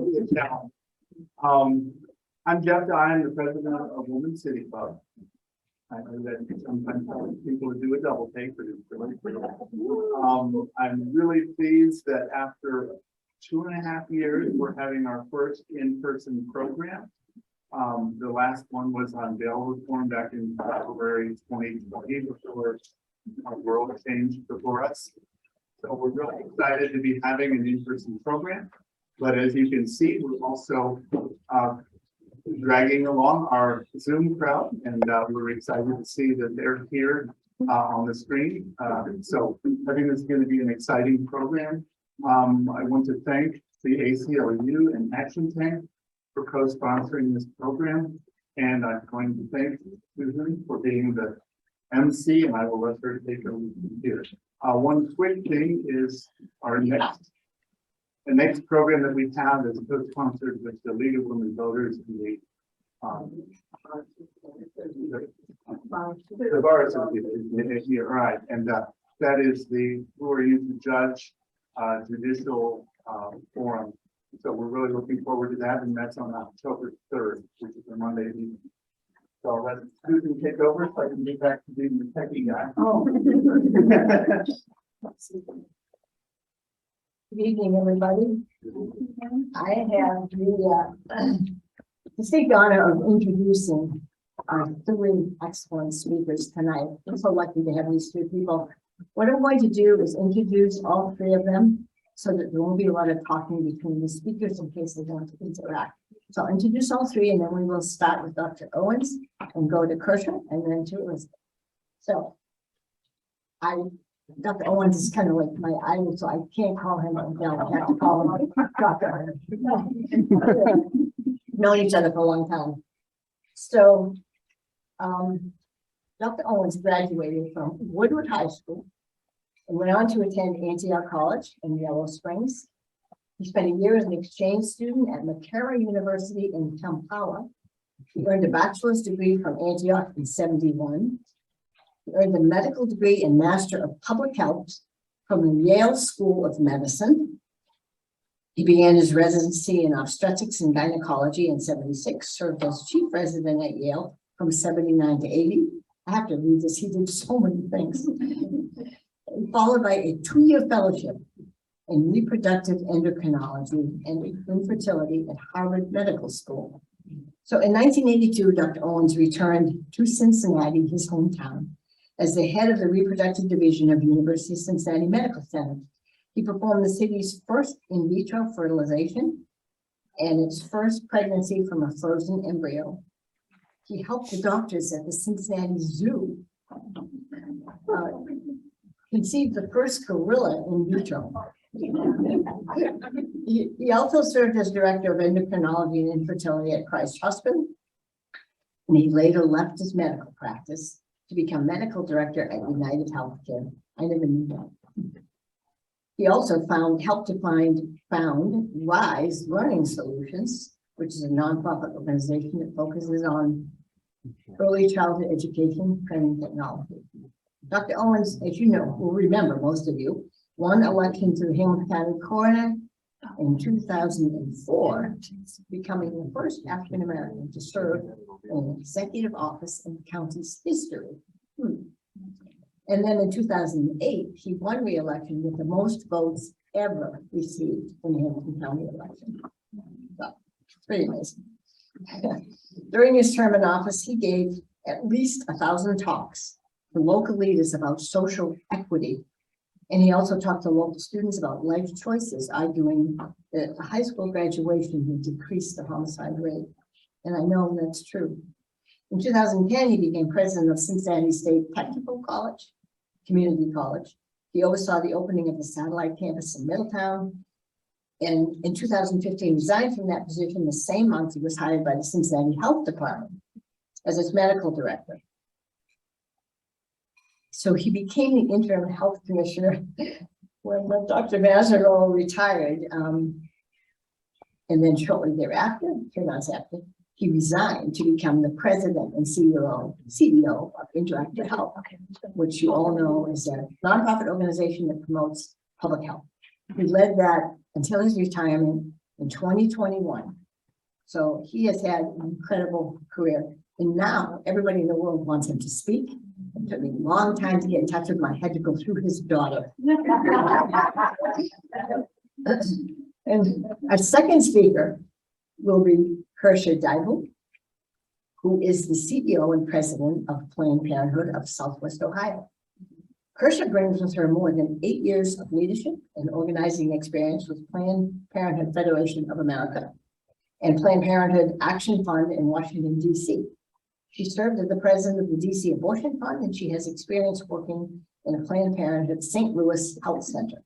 be a challenge. I'm Jeff Dye, I'm the president of Women's City Club. I know that sometimes people do a double take, but it's really cool. I'm really pleased that after 2.5 years, we're having our first in-person program. The last one was on bail reform back in February 2020, before our world changed before us. So we're really excited to be having an in-person program. But as you can see, we're also dragging along our Zoom crowd, and we're excited to see that they're here on the screen. So I think this is going to be an exciting program. I want to thank the ACLU and Action Tank for co-sponsoring this program, and I'm going to thank Susan for being the MC, and I will let her take over here. One quick thing is the next program that we have is co-sponsored with the League of Women Voters and the Bar Association here, right? And that is the who are you to judge judicial forum. So we're really looking forward to that, and that's on October 3rd, which is a Monday evening. So I'll let Susan take over so I can get back to being the techie guy. Oh. Good evening, everybody. I have the distinct honor of introducing our 3 excellent speakers tonight. I'm so lucky to have these 3 people. What I'm going to do is introduce all 3 of them so that there won't be a lot of talking between the speakers in case they want to interact. So I'll introduce all 3, and then we will start with Dr. Owens and go to Kershaw and then to Elizabeth. So Dr. Owens is kind of like my idol, so I can't call him Odell. I have to call him Dr. Known each other for a long time. So Dr. Owens graduated from Woodward High School and went on to attend Antioch College in Yellow Springs. He spent a year as an exchange student at McCarran University in Kampala. He earned a bachelor's degree from Antioch in '71. He earned a medical degree and Master of Public Health from the Yale School of Medicine. He began his residency in obstetrics and gynecology in '76, served as chief resident at Yale from '79 to '80. I have to read this, he did so many things. Followed by a 2-year fellowship in reproductive endocrinology and infertility at Harvard Medical School. So in 1982, Dr. Owens returned to Cincinnati, his hometown, as the head of the reproductive division of the University of Cincinnati Medical Center. He performed the city's first in vitro fertilization and its first pregnancy from a frozen embryo. He helped the doctors at the Cincinnati Zoo conceive the first gorilla in vitro. He also served as director of endocrinology and infertility at Christ Hospital, and he later left his medical practice to become medical director at United Healthcare. I never knew that. He also helped to found Rise Learning Solutions, which is a nonprofit organization that focuses on early childhood education, training, technology. Dr. Owens, as you know, will remember, most of you, won election to the Hamilton County Coroner in 2004, becoming the first African American to serve in an executive office in the county's history. And then in 2008, he won re-election with the most votes ever received in the Hamilton County election. So, it's pretty amazing. During his term in office, he gave at least 1,000 talks to local leaders about social equity. And he also talked to local students about life choices, arguing that the high school graduation would decrease the homicide rate. And I know that's true. In 2010, he became president of Cincinnati State Technical College, Community College. He oversaw the opening of the satellite campus in Middletown. And in 2015, resigned from that position. The same month, he was hired by the Cincinnati Health Department as its medical director. So he became the interim health commissioner when Dr. Mazzarola retired. And then shortly thereafter, 3 months after, he resigned to become the president and CEO of Interactive Health, which you all know is a nonprofit organization that promotes public health. He led that until his retirement in 2021. So he has had an incredible career. And now everybody in the world wants him to speak. It took me a long time to get in touch with him. I had to go through his daughter. And our second speaker will be Kersha Daigle, who is the CEO and president of Planned Parenthood of Southwest Ohio. Kersha brings with her more than 8 years of leadership and organizing experience with Planned Parenthood Federation of America and Planned Parenthood Action Fund in Washington, D.C. She served as the president of the D.C. Abortion Fund, and she has experience working in a Planned Parenthood St. Louis Health Center.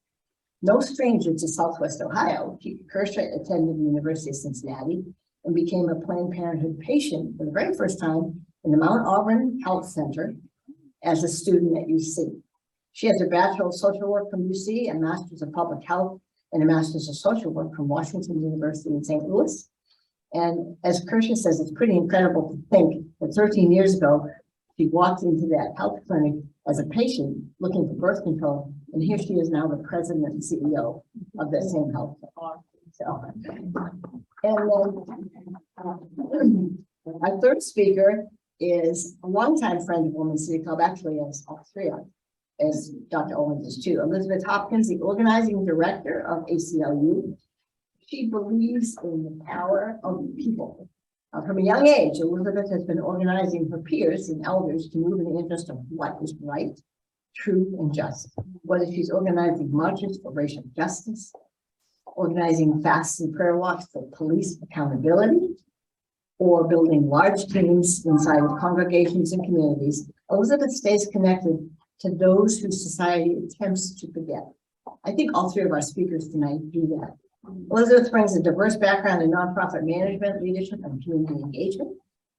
No stranger to Southwest Ohio, Kersha attended the University of Cincinnati and became a Planned Parenthood patient for the very first time in the Mount Auburn Health Center as a student at UC. She has a Bachelor of Social Work from UC, a Master's of Public Health, and a Master's of Social Work from Washington University in St. Louis. And as Kersha says, it's pretty incredible to think that 13 years ago, she walked into that health clinic as a patient looking for birth control. And here she is now the president and CEO of that same health clinic. So, and then our third speaker is a longtime friend of Women's City Club, actually, as all three are, as Dr. Owens is too. Elizabeth Hopkins, the organizing director of ACLU. She believes in the power of people. From a young age, Elizabeth has been organizing her peers and elders to move in the interest of what is right, true, and just. Whether she's organizing marches for racial justice, organizing fasts and prayer walks for police accountability, or building large teams inside of congregations and communities, Elizabeth stays connected to those whose society attempts to forget. I think all three of our speakers tonight do that. Elizabeth brings a diverse background in nonprofit management, leadership, and community engagement.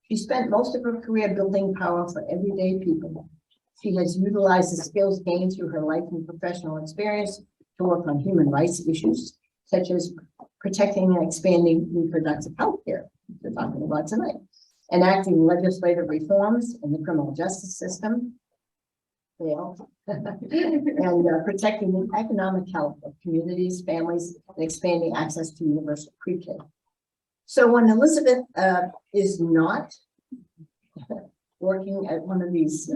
She spent most of her career building power for everyday people. She has utilized the skills gained through her life and professional experience to work on human rights issues, such as protecting and expanding reproductive health care, we're talking about tonight, enacting legislative reforms in the criminal justice system, and protecting the economic health of communities, families, and expanding access to universal pre-K. So when Elizabeth is not working at one of these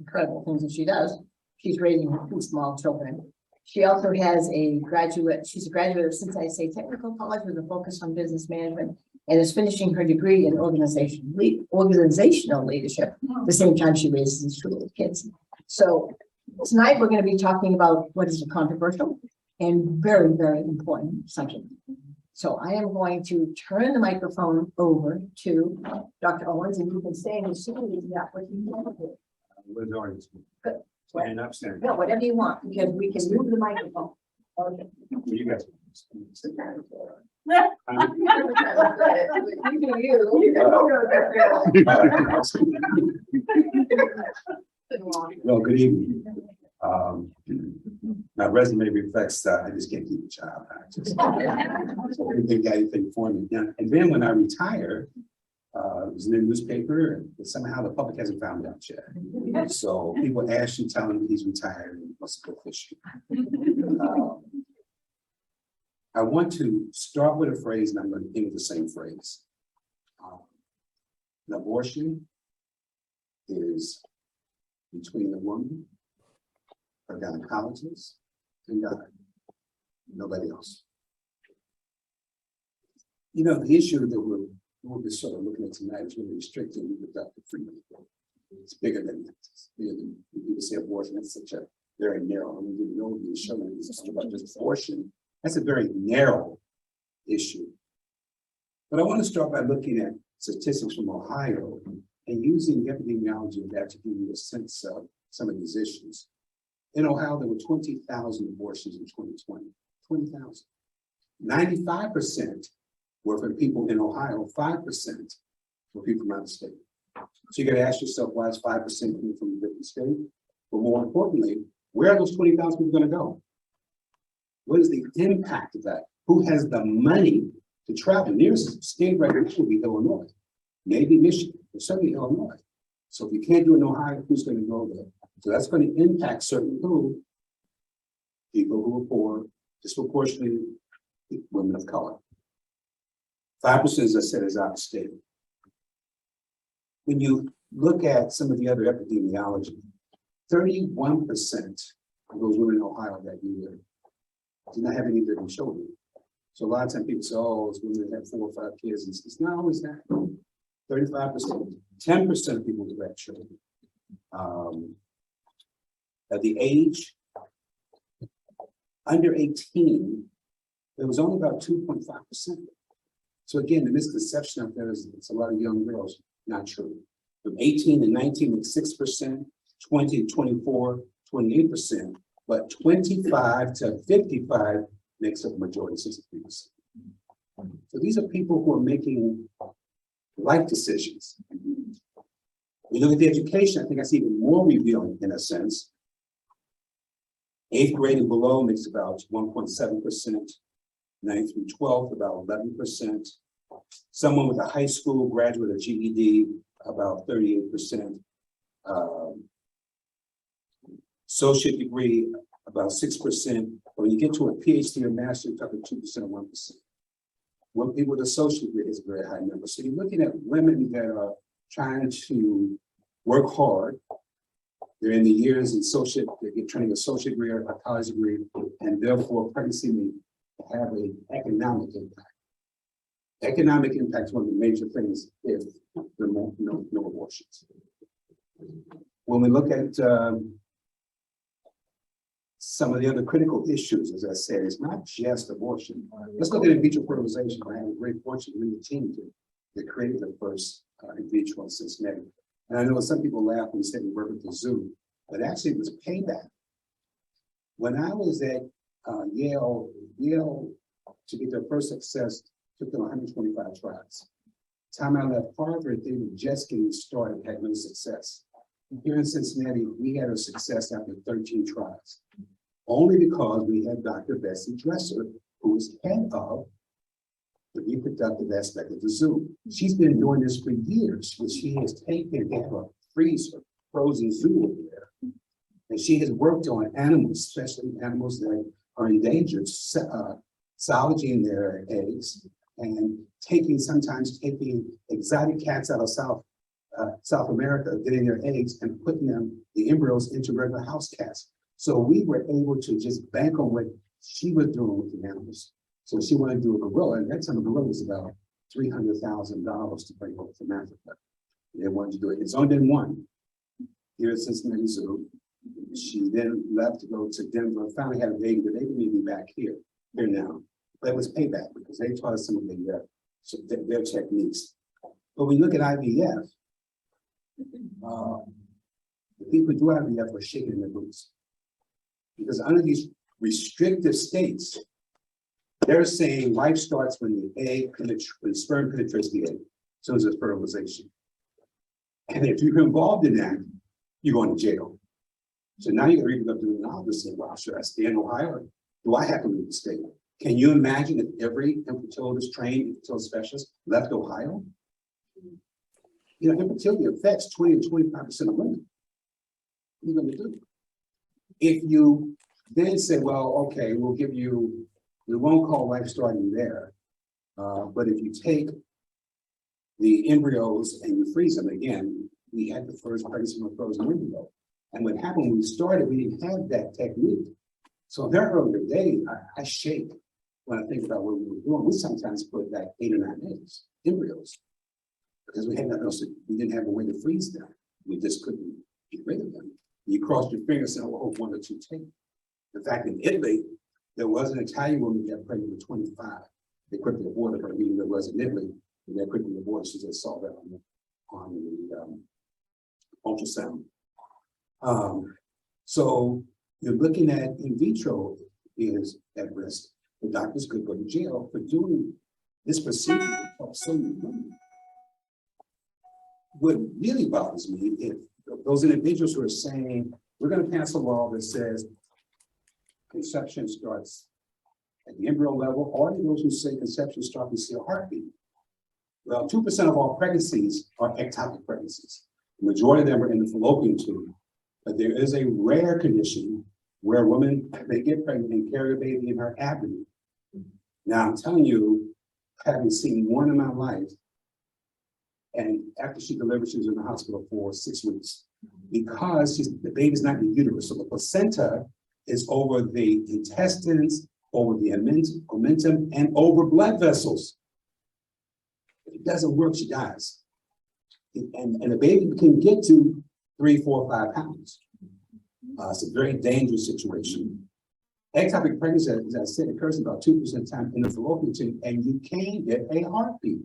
incredible things that she does, she's raising her two small children. She also has she's a graduate of Cincinnati Technical College with a focus on business management and is finishing her degree in organizational leadership at the same time she raises these two little kids. So tonight we're going to be talking about what is a controversial and very, very important subject. So I am going to turn the microphone over to Dr. Owens, and you can stay in the seat if you got what you want to do. Where's the audience? Good. Stand up, stand No, up. whatever you want, because we can move the microphone. Okay. You guys. Well, good evening. My resume reflects that I just can't keep a job. So everything got anything for me. Yeah. And then when I retired, it was in the newspaper, and somehow the public hasn't found out yet. So people actually telling me he's retired and wants to go fishing. I want to start with a phrase, and I'm going to end with the same phrase. An abortion is between the woman, her gynecologist, and God, nobody else. You know, the issue that we'll be sort of looking at tonight is really restricting reproductive freedom. It's bigger than that. People say abortion, that's such a very narrow. I mean, you know, you're showing this about just abortion. That's a very narrow issue. But I want to start by looking at statistics from Ohio and using the epidemiology of that to give you a sense of some of these issues. In Ohio, there were 20,000 abortions in 2020. 20,000. 95% were from people in Ohio, 5% were people from out of state. So you got to ask yourself, why is 5% coming from a different state? But more importantly, where are those 20,000 people going to go? What is the impact of that? Who has the money to travel? Nearest state right now would be Illinois, maybe Michigan, but certainly Illinois. So if you can't do it in Ohio, who's going to go there? So that's going to impact certain who? People who are poor, disproportionately women of color. 5%, as I said, is out of state. When you look at some of the other epidemiology, 31% of those women in Ohio that year did not have any living children. So a lot of times people say, oh, it's women that have 4 or 5 kids. It's not always that. 35%, 10% of people who have children. At the age under 18, there was only about 2.5%. So again, the misconception out there is it's a lot of young girls. Not true. From 18 to 19, it's 6%, 20 to 24, 28%, but 25 to 55 makes up the majority, 63%. So these are people who are making life decisions. We look at the education, I think that's even more revealing in a sense. 8th grade and below makes about 1.7%, 9th through 12th, about 11%. Someone with a high school graduate or GED, about 38%. Associate degree, about 6%. When you get to a PhD or master, you're talking 2% or 1%. When people with associate degree is a very high number. So you're looking at women that are trying to work hard. They're in the years in associate, they get training associate degree or a college degree, and therefore pregnancy may have an economic impact. Economic impact is one of the major things if there are no abortions. When we look at some of the other critical issues, as I said, it's not just abortion. Let's look at in vitro fertilization. I had a great fortune to lead the team that created the first in vitro in Cincinnati. And I know some people laugh when we say we work with the zoo, but actually it was payback. When I was at Yale to get their first success, took them 125 trials. Time I left Harvard, they were just getting started, had no success. Here in Cincinnati, we had a success after 13 trials, only because we had Dr. Bessie Dresser, who was head of the reproductive aspect of the zoo. She's been doing this for years, but she has taken, they have a freezer, frozen zoo over there. And she has worked on animals, especially animals that are endangered, salvaging their eggs and sometimes taking exotic cats out of South America, getting their eggs and putting the embryos into regular house cats. So we were able to just bank on what she was doing with the animals. So she wanted to do a gorilla, and that time a gorilla was about $300,000 to bring over from Africa. They wanted to do it. It's only been one here at Cincinnati Zoo. She then left to go to Denver, finally had a baby. The baby may be back here now. But it was payback because they taught us some of their techniques. But when we look at IVF, the people who do IVF are shaking their boots. Because under these restrictive states, they're saying life starts when the sperm penetrates the egg. So it's a fertilization. And if you're involved in that, you're going to jail. So now you're going to reproductive endocrinologist saying, wow, should I stay in Ohio? Or do I have to leave the state? Can you imagine if every infertility trained infertility specialist left Ohio? You know, infertility affects 20 to 25% of women. What are you going to do? If you then say, well, okay, we won't call life starting there, but if you take the embryos and you freeze them again, we had the first pregnancy from a frozen embryo. And what happened when we started, we didn't have that technique. So in their earlier days, I shake when I think about what we were doing. We sometimes put like 8 or 9 embryos, because we had nothing else. We didn't have a way to freeze them. We just couldn't get rid of them. You crossed your fingers and oh, 1 or 2 take. In fact, in Italy, there was an Italian woman who got pregnant with 25. They quickly aborted her, meaning there was in Italy, and they quickly aborted. She just saw that on the ultrasound. So you're looking at in vitro is at risk. The doctors could go to jail for doing this procedure for so many women. What really bothers me is those individuals who are saying, we're going to pass a law that says conception starts at the embryo level, or those who say conception starts with a heartbeat. Well, 2% of all pregnancies are ectopic pregnancies. The majority of them are in the fallopian tube. But there is a rare condition where a woman may get pregnant and carry a baby in her abdomen. Now, I'm telling you, having seen one in my life, and after she delivered, she was in the hospital for 6 weeks because the baby's not in the uterus. So the placenta is over the intestines, over the omentum, and over blood vessels. If it doesn't work, she dies. And the baby can get to 3, 4, 5 pounds. It's a very dangerous situation. Ectopic pregnancy, as I said, occurs about 2% of the time in the fallopian tube, and you can get a heartbeat.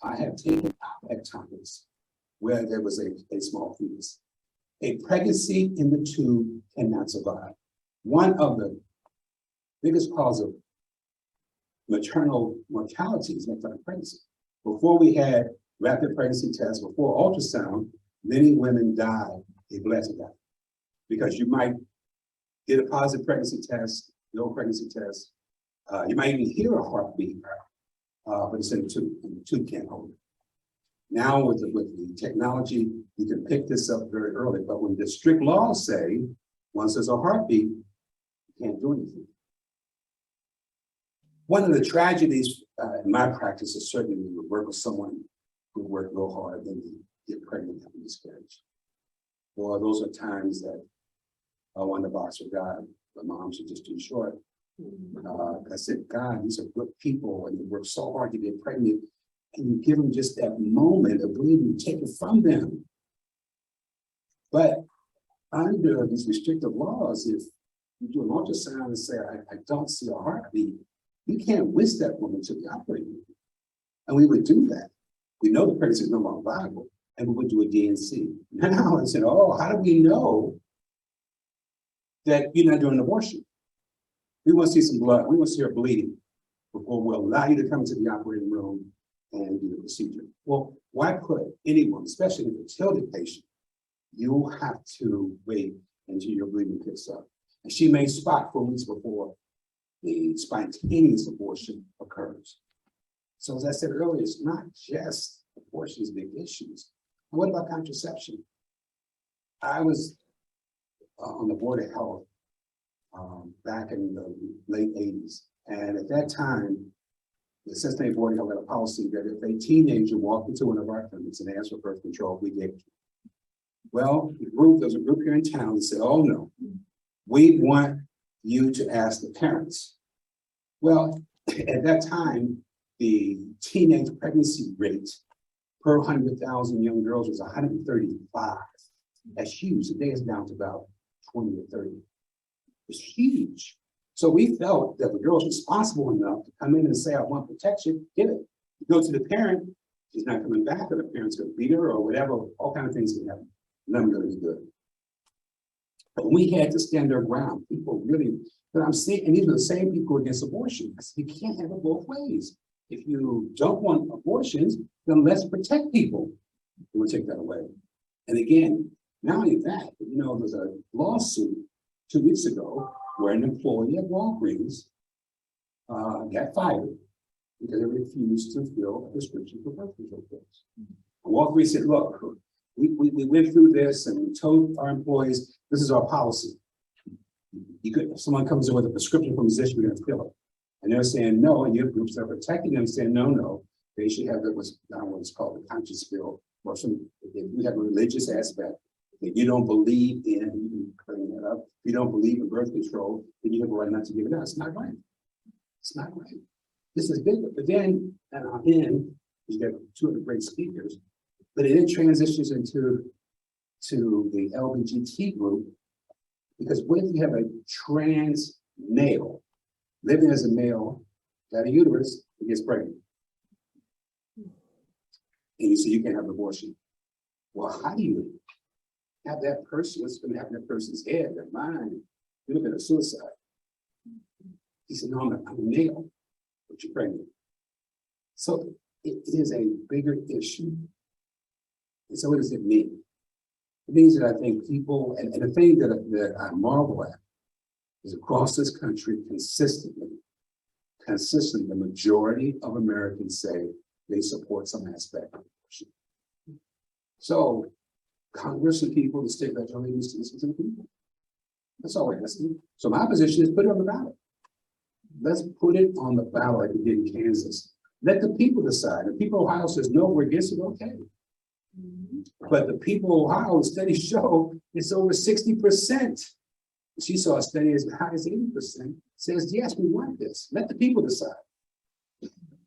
I have taken ectopics where there was a small fetus. A pregnancy in the tube cannot survive. One of the biggest cause of maternal mortality is ectopic pregnancy. Before we had rapid pregnancy tests, before ultrasound, many women died, they bled to death. Because you might get a positive pregnancy test, no pregnancy test. You might even hear a heartbeat, but it's in the tube, and the tube can't hold it. Now with the technology, you can pick this up very early, but when the strict laws say, once there's a heartbeat, you can't do anything. One of the tragedies in my practice is certainly when you work with someone who worked real hard and get pregnant after miscarriage. Well, those are times that I wonder about God, but my arms are just too short. I said, God, these are good people and they work so hard to get pregnant, and you give them just that moment of bleeding, you take it from them. But under these restrictive laws, if you do an ultrasound and say, I don't see a heartbeat, you can't whisk that woman to the operating room. And we would do that. We know the pregnancy is no longer viable, and we would do a DNC. Now I said, oh, how do we know that you're not doing an abortion? We want to see some blood. We want to see her bleeding before we'll allow you to come to the operating room and do the procedure. Well, why put anyone, especially a fertility patient, you have to wait until your bleeding picks up. And she may spot 4 weeks before the spontaneous abortion occurs. So as I said earlier, it's not just abortion's big issues. What about contraception? I was on the Board of Health back in the late 80s. And at that time, the Cincinnati Board of Health had a policy that if a teenager walked into one of our clinics and asked for birth control, we gave it to them. Well, there's a group here in town that said, oh no, we want you to ask the parents. Well, at that time, the teenage pregnancy rate per 100,000 young girls was 135. That's huge. Today it's down to about 20 or 30. It's huge. So we felt that the girl's responsible enough to come in and say, I want protection, get it. You go to the parent, she's not coming back, or the parent's gonna beat her or whatever, all kinds of things can happen. None gonna be good. But we had to stand our ground. People really, but I'm seeing, and these are the same people against abortion. You can't have it both ways. If you don't want abortions, then let's protect people. We'll take that away. And again, not only that, but, you know, there's a lawsuit 2 weeks ago where an employee at Walgreens got fired because they refused to fill a prescription for birth control pills. Walgreens said, look, we went through this and we told our employees, this is our policy. If someone comes in with a prescription from a physician, we're going to fill it. And they're saying no, and you have groups that are protecting them saying, no, they should have what's called a conscience bill, or some, if you have a religious aspect, if you don't believe in, you can bring that up, if you don't believe in birth control, then you have a right not to give it out. It's not right. It's not right. This is big, but then at our end, you got 200 great speakers, but it then transitions into the LGBT group, because what if you have a trans male living as a male, got a uterus, and gets pregnant? And you say you can't have an abortion. Well, how do you have that person, what's going to happen in that person's head, their mind? You're looking at suicide. He said, no, I'm a male, but you're pregnant. So it is a bigger issue. And so what does it mean? It means that I think people, and the thing that I marvel at is across this country consistently, the majority of Americans say they support some aspect of abortion. So Congress and people, the state legislature needs to listen to the people. That's all we're asking. So my position is put it on the ballot. let's put it on the ballot like we did in Kansas. Let the people decide. The people of Ohio says, no, we're against it, okay. But the people of Ohio, studies show it's over 60%. She saw a study as high as 80%, says, yes, we want this. Let the people decide.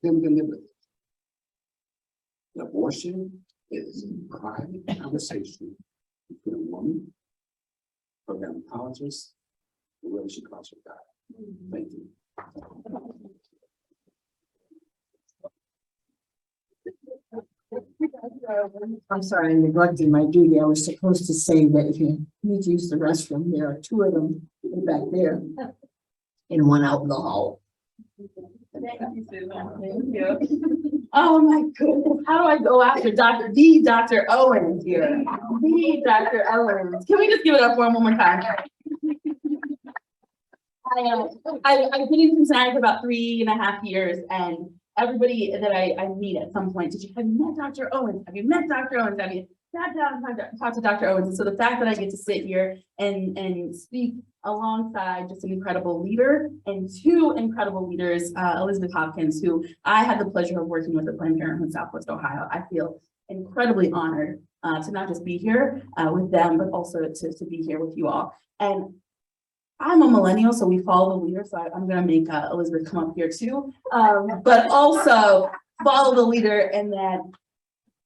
Then we can live with it. Abortion is a private conversation between a woman, a gynecologist, and whether she calls her God. Thank you. I'm sorry, I neglected my duty. I was supposed to say that if you need to use the restroom, there are two of them back there and one out in the hall. Thank you, Susan. Thank you. Oh my goodness, how do I go after Dr. Owens here? The Dr. Owens. Can we just give it up for him one more time? I've been in Cincinnati for about 3.5 years, and everybody that I meet at some point, have you met Dr. Owens? Have you met Dr. Owens? Have you sat down and talked to Dr. Owens? And so the fact that I get to sit here and speak alongside just an incredible leader and two incredible leaders, Elizabeth Hopkins, who I had the pleasure of working with at Planned Parenthood Southwest Ohio. I feel incredibly honored to not just be here with them, but also to be here with you all. And I'm a millennial, so we follow the leader. So I'm going to make Elizabeth come up here too, but also follow the leader. And that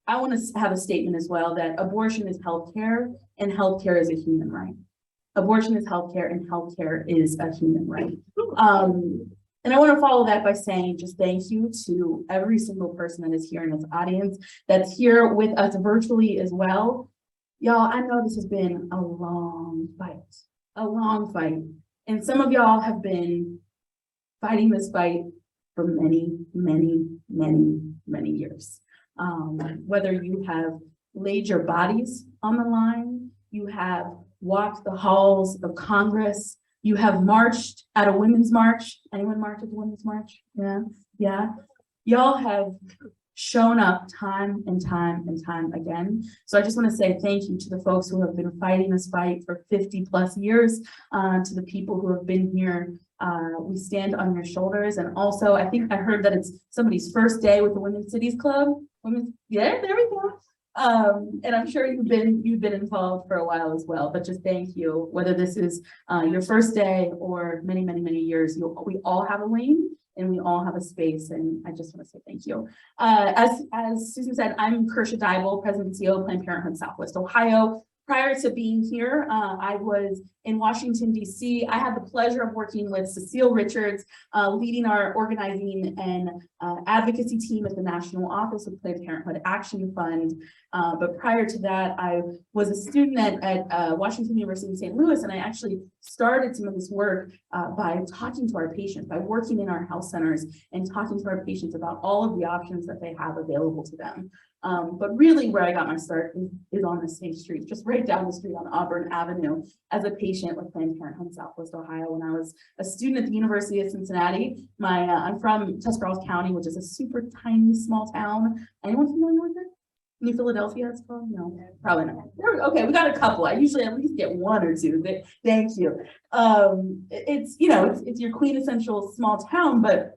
I want to have a statement as well that abortion is healthcare and healthcare is a human right. Abortion is healthcare and healthcare is a human right. And I want to follow that by saying just thank you to every single person that is here in this audience, that's here with us virtually as well. Y'all, I know this has been a long fight. And some of y'all have been fighting this fight for many, many, many, many years. Whether you have laid your bodies on the line, you have walked the halls of Congress, you have marched at a women's march. Anyone march at the women's march? Yeah. Y'all have shown up time and time and time again. So I just want to say thank you to the folks who have been fighting this fight for 50+ years, to the people who have been here. We stand on your shoulders. And also, I think I heard that it's somebody's first day with the Women's Cities Club. Yeah, there we go. And I'm sure you've been involved for a while as well, but just thank you. Whether this is your first day or many, many, many years, we all have a lane and we all have a space. And I just want to say thank you. As Susan said, I'm Kersha Dybel, President and CEO of Planned Parenthood Southwest Ohio. Prior to being here, I was in Washington, D.C. I had the pleasure of working with Cecile Richards, leading our organizing and advocacy team at the National Office of Planned Parenthood Action Fund. But prior to that, I was a student at Washington University in St. Louis, and I actually started some of this work by talking to our patients, by working in our health centers and talking to our patients about all of the options that they have available to them. But really where I got my start is on the same street, just right down the street on Auburn Avenue as a patient with Planned Parenthood Southwest Ohio. When I was a student at the University of Cincinnati, I'm from Tuscarawas County, which is a super tiny small town. Anyone familiar with it? New Philadelphia, it's called? No, probably not. Okay, we got a couple. I usually at least get one or two. Thank you. It's your quintessential small town, but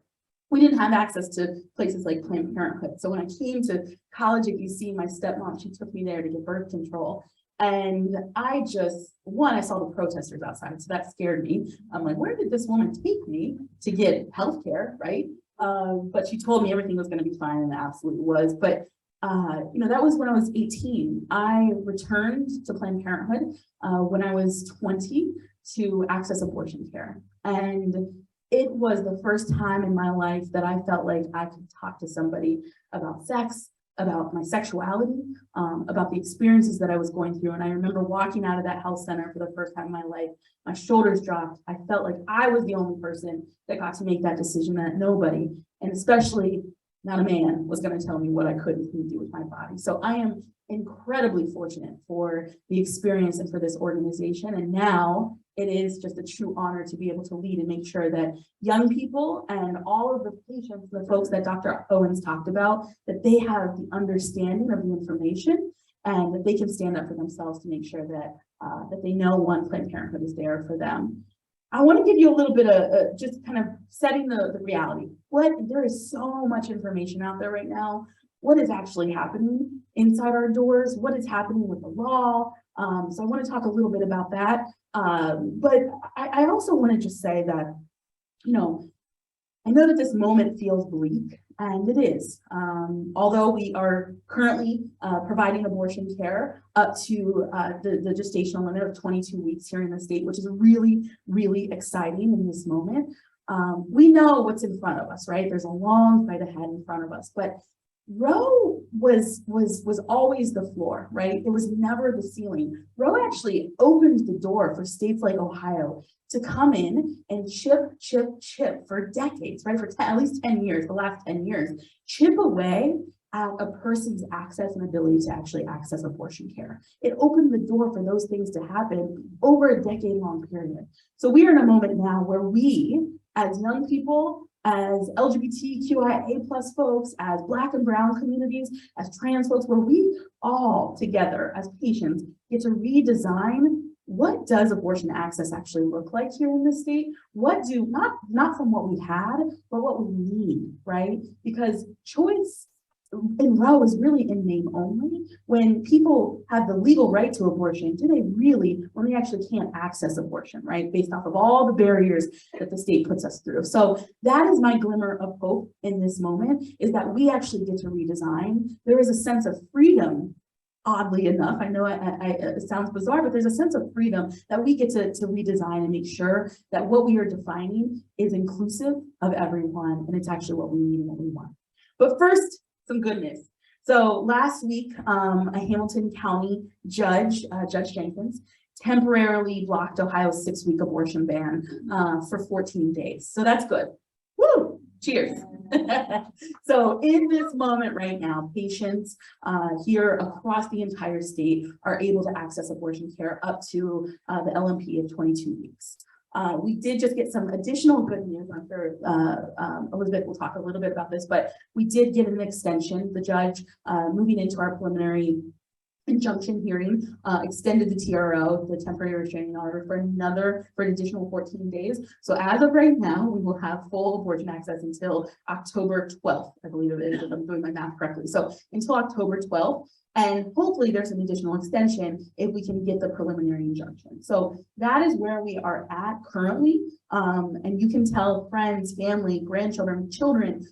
we didn't have access to places like Planned Parenthood. So when I came to college at UC, my stepmom, she took me there to get birth control. And I saw the protesters outside, so that scared me. I'm like, where did this woman take me to get healthcare, right? But she told me everything was gonna be fine, and it absolutely was. But that was when I was 18. I returned to Planned Parenthood when I was 20 to access abortion care. And it was the first time in my life that I felt like I could talk to somebody about sex, about my sexuality, about the experiences that I was going through. And I remember walking out of that health center for the first time in my life, my shoulders dropped. I felt like I was the only person that got to make that decision, that nobody, and especially not a man, was going to tell me what I could and couldn't do with my body. So I am incredibly fortunate for the experience and for this organization. And now it is just a true honor to be able to lead and make sure that young people and all of the patients, the folks that Dr. Owens talked about, that they have the understanding of the information and that they can stand up for themselves to make sure that that they know Planned Parenthood is there for them. I want to give you a little bit of just kind of setting the reality. There is so much information out there right now. What is actually happening inside our doors? What is happening with the law? So I want to talk a little bit about that. But I also want to just say that, I know that this moment feels bleak, and it is. Although we are currently providing abortion care up to the gestational limit of 22 weeks here in the state, which is really, really exciting in this moment. We know what's in front of us, right? There's a long fight ahead in front of us, but Roe was always the floor, right? It was never the ceiling. Roe actually opened the door for states like Ohio to come in and chip for decades, right? For at least 10 years, the last 10 years, chip away at a person's access and ability to actually access abortion care. It opened the door for those things to happen over a decade-long period. So we are in a moment now where we, as young people, as LGBTQIA+ folks, as Black and Brown communities, as trans folks, where we all together as patients get to redesign what does abortion access actually look like here in the state? What do, not from what we had, but what we need, right? Because choice in Roe is really in name only. When people have the legal right to abortion, do they really, when they actually can't access abortion, right? Based off of all the barriers that the state puts us through. So that is my glimmer of hope in this moment, is that we actually get to redesign. There is a sense of freedom. Oddly enough, I know it sounds bizarre, but there's a sense of freedom that we get to redesign and make sure that what we are defining is inclusive of everyone, and it's actually what we need and what we want. But first, some good news. So last week, a Hamilton County judge, Judge Jenkins, temporarily blocked Ohio's 6-week abortion ban for 14 days. So that's good. Woo! Cheers. So in this moment right now, patients here across the entire state are able to access abortion care up to the LMP of 22 weeks. We did just get some additional good news. I'm sure Elizabeth will talk a little bit about this, but we did get an extension. The judge moving into our preliminary injunction hearing extended the TRO, the temporary restraining order, for an additional 14 days. So as of right now, we will have full abortion access until October 12th, I believe it is, if I'm doing my math correctly. So until October 12th. And hopefully there's an additional extension if we can get the preliminary injunction. So that is where we are at currently. And you can tell friends, family, grandchildren, children,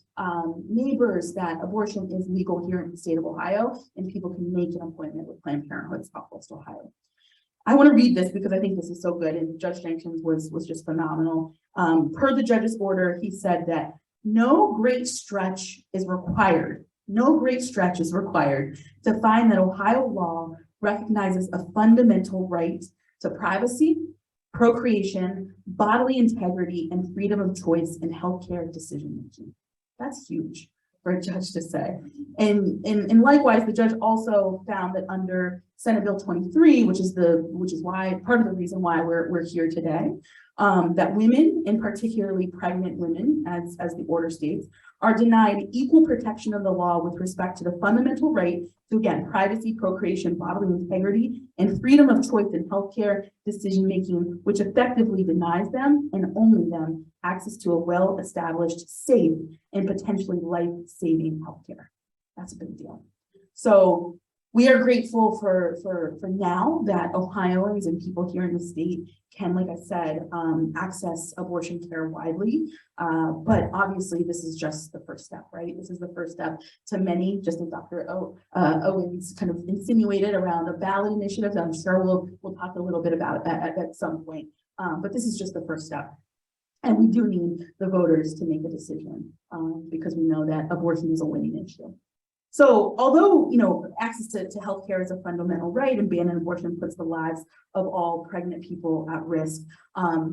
neighbors that abortion is legal here in the state of Ohio, and people can make an appointment with Planned Parenthood Southwest Ohio. I want to read this because I think this is so good, and Judge Jenkins was just phenomenal. Per the judge's order, he said that no great stretch is required to find that Ohio law recognizes a fundamental right to privacy, procreation, bodily integrity, and freedom of choice in healthcare decision-making. That's huge for a judge to say. And likewise, the judge also found that under Senate Bill 23, which is why part of the reason why we're here today, that women, and particularly pregnant women, as the order states, are denied equal protection of the law with respect to the fundamental right to, again, privacy, procreation, bodily integrity, and freedom of choice in healthcare decision-making, which effectively denies them, and only them, access to a well-established, safe, and potentially life-saving healthcare. That's a big deal. So we are grateful for now that Ohioans and people here in the state can, like I said, access abortion care widely. But obviously this is just the first step, right? This is the first step to many, just as Dr. Owens kind of insinuated, around a ballot initiative. I'm sure we'll talk a little bit about at some point. But this is just the first step. And we do need the voters to make a decision because we know that abortion is a winning issue. So although, access to healthcare is a fundamental right, and banning abortion puts the lives of all pregnant people at risk,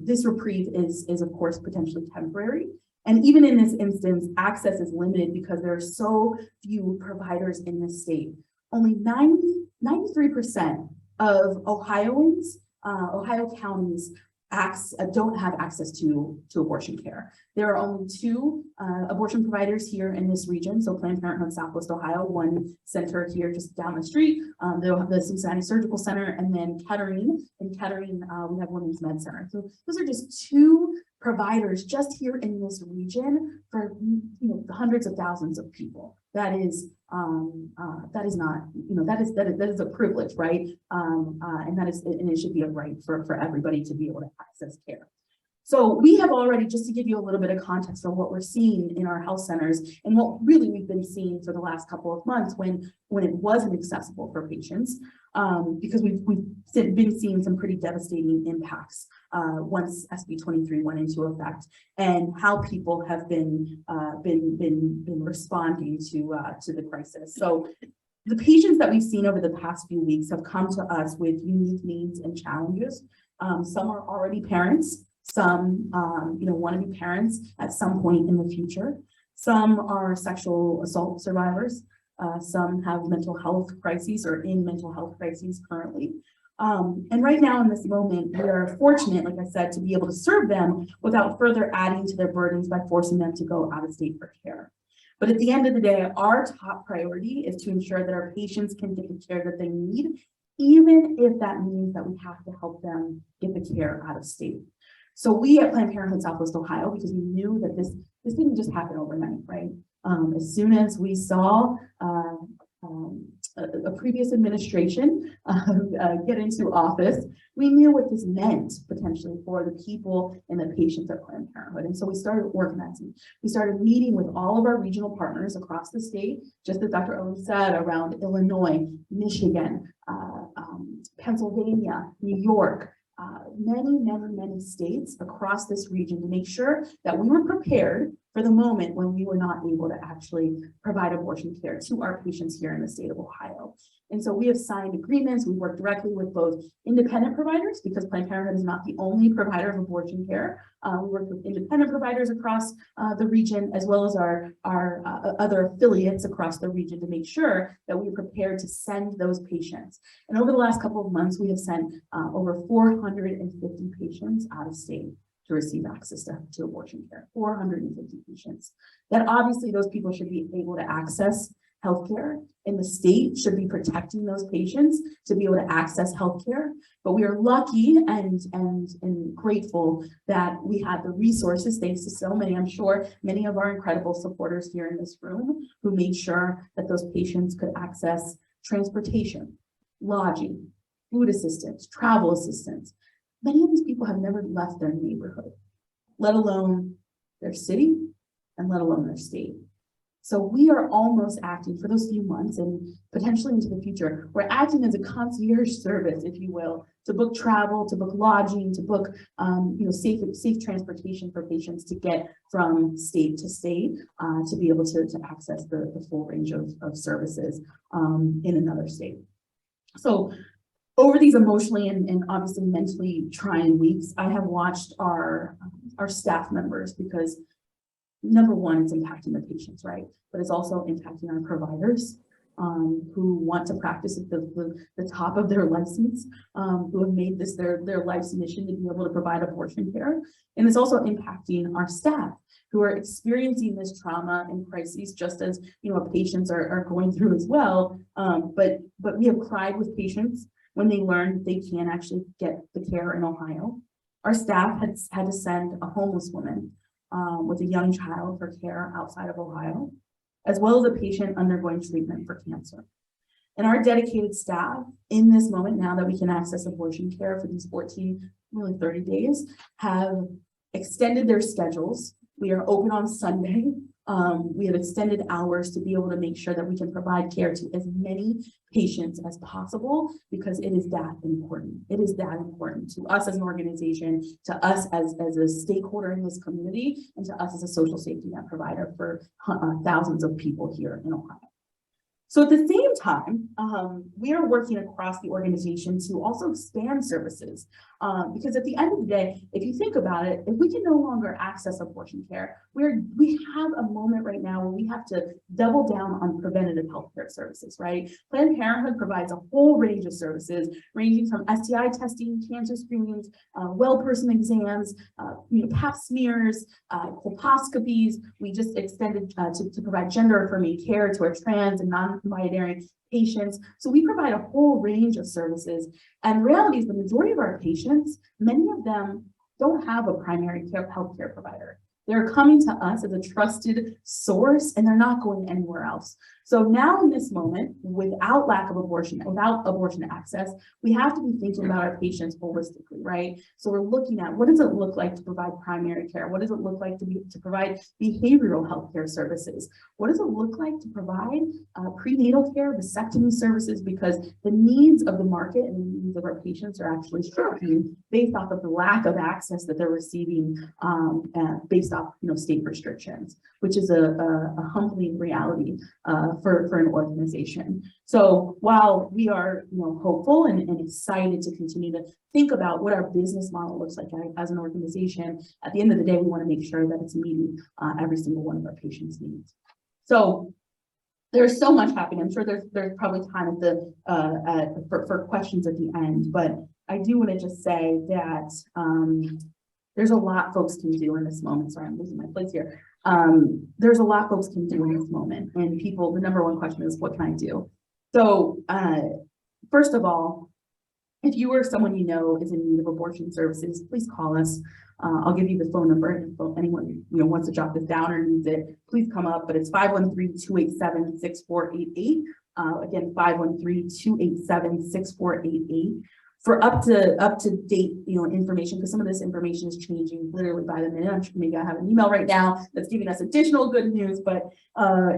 this reprieve is of course potentially temporary. And even in this instance, access is limited because there are so few providers in this state. Only 93% of Ohioans, Ohio counties don't have access to abortion care. There are only 2 abortion providers here in this region. So Planned Parenthood Southwest Ohio, one center here just down the street, the Cincinnati Surgical Center, and then Kettering. In Kettering, we have Women's Med Center. So those are just 2 providers just here in this region for hundreds of thousands of people. That is not, that is a privilege, right? And it should be a right for everybody to be able to access care. So we have already, just to give you a little bit of context for what we're seeing in our health centers and what really we've been seeing for the last couple of months when it wasn't accessible for patients, because we've been seeing some pretty devastating impacts once SB 23 went into effect, and how people have been responding to the crisis. So the patients that we've seen over the past few weeks have come to us with unique needs and challenges. Some are already parents. Some, want to be parents at some point in the future. Some are sexual assault survivors. Some have mental health crises or in mental health crises currently. And right now in this moment, we are fortunate, like I said, to be able to serve them without further adding to their burdens by forcing them to go out of state for care. But at the end of the day, our top priority is to ensure that our patients can get the care that they need, even if that means that we have to help them get the care out of state. So we at Planned Parenthood Southwest Ohio, because we knew that this didn't just happen overnight, right? As soon as we saw a previous administration get into office, we knew what this meant potentially for the people and the patients at Planned Parenthood. And so we started organizing. We started meeting with all of our regional partners across the state, just as Dr. Owen said, around Illinois, Michigan, Pennsylvania, New York, many states across this region to make sure that we were prepared for the moment when we were not able to actually provide abortion care to our patients here in the state of Ohio. And so we have signed agreements. We work directly with both independent providers, because Planned Parenthood is not the only provider of abortion care. We work with independent providers across the region, as well as our other affiliates across the region, to make sure that we're prepared to send those patients. And over the last couple of months, we have sent over 450 patients out of state to receive access to abortion care. 450 patients. That obviously those people should be able to access healthcare, and the state should be protecting those patients to be able to access healthcare. But we are lucky and grateful that we have the resources, thanks to so many, I'm sure many of our incredible supporters here in this room, who made sure that those patients could access transportation, lodging, food assistance, travel assistance. Many of these people have never left their neighborhood, let alone their city, and let alone their state. So we are almost acting for those few months, and potentially into the future, we're acting as a concierge service, if you will, to book travel, to book lodging, to book safe transportation for patients to get from state to state, to be able to access the full range of services in another state. So over these emotionally and obviously mentally trying weeks, I have watched our staff members, because number one, it's impacting the patients, right? But it's also impacting our providers who want to practice at the top of their license, who have made this their life's mission to be able to provide abortion care. And it's also impacting our staff, who are experiencing this trauma and crises, just as patients are going through as well. But we have cried with patients when they learned that they can't actually get the care in Ohio. Our staff had to send a homeless woman with a young child for care outside of Ohio, as well as a patient undergoing treatment for cancer. And our dedicated staff in this moment, now that we can access abortion care for these 14, really 30 days, have extended their schedules. We are open on Sunday. We have extended hours to be able to make sure that we can provide care to as many patients as possible, because it is that important. It is that important to us as an organization, to us as a stakeholder in this community, and to us as a social safety net provider for thousands of people here in Ohio. So at the same time, we are working across the organization to also expand services. Because at the end of the day, if you think about it, if we can no longer access abortion care, we have a moment right now where we have to double down on preventative healthcare services, right? Planned Parenthood provides a whole range of services, ranging from STI testing, cancer screenings, well person exams, pap smears, colposcopies. We just extended to provide gender affirming care to our trans and non-binary patients. So we provide a whole range of services. And the reality is the majority of our patients, many of them don't have a primary care healthcare provider. They're coming to us as a trusted source and they're not going anywhere else. So now in this moment, without abortion access, we have to be thinking about our patients holistically, right? So we're looking at what does it look like to provide primary care? What does it look like to provide behavioral health care services? What does it look like to provide prenatal care, vasectomy services? Because the needs of the market and the needs of our patients are actually shrinking based off of the lack of access that they're receiving based off state restrictions, which is a humbling reality for an organization. So while we are hopeful and excited to continue to think about what our business model looks like as an organization, at the end of the day, we want to make sure that it's meeting every single one of our patients' needs. So there's so much happening. I'm sure there's probably time for questions at the end, but I do want to just say that there's a lot folks can do in this moment. Sorry, I'm losing my place here. There's a lot folks can do in this moment, and the number one question is, what can I do? So first of all, if you or someone is in need of abortion services, please call us. I'll give you the phone number. If anyone wants to jot this down or needs it, please come up. But it's 513-287-6488. Again, 513-287-6488. For up to date, information, because some of this information is changing literally by the minute. I'm sure maybe I have an email right now that's giving us additional good news, but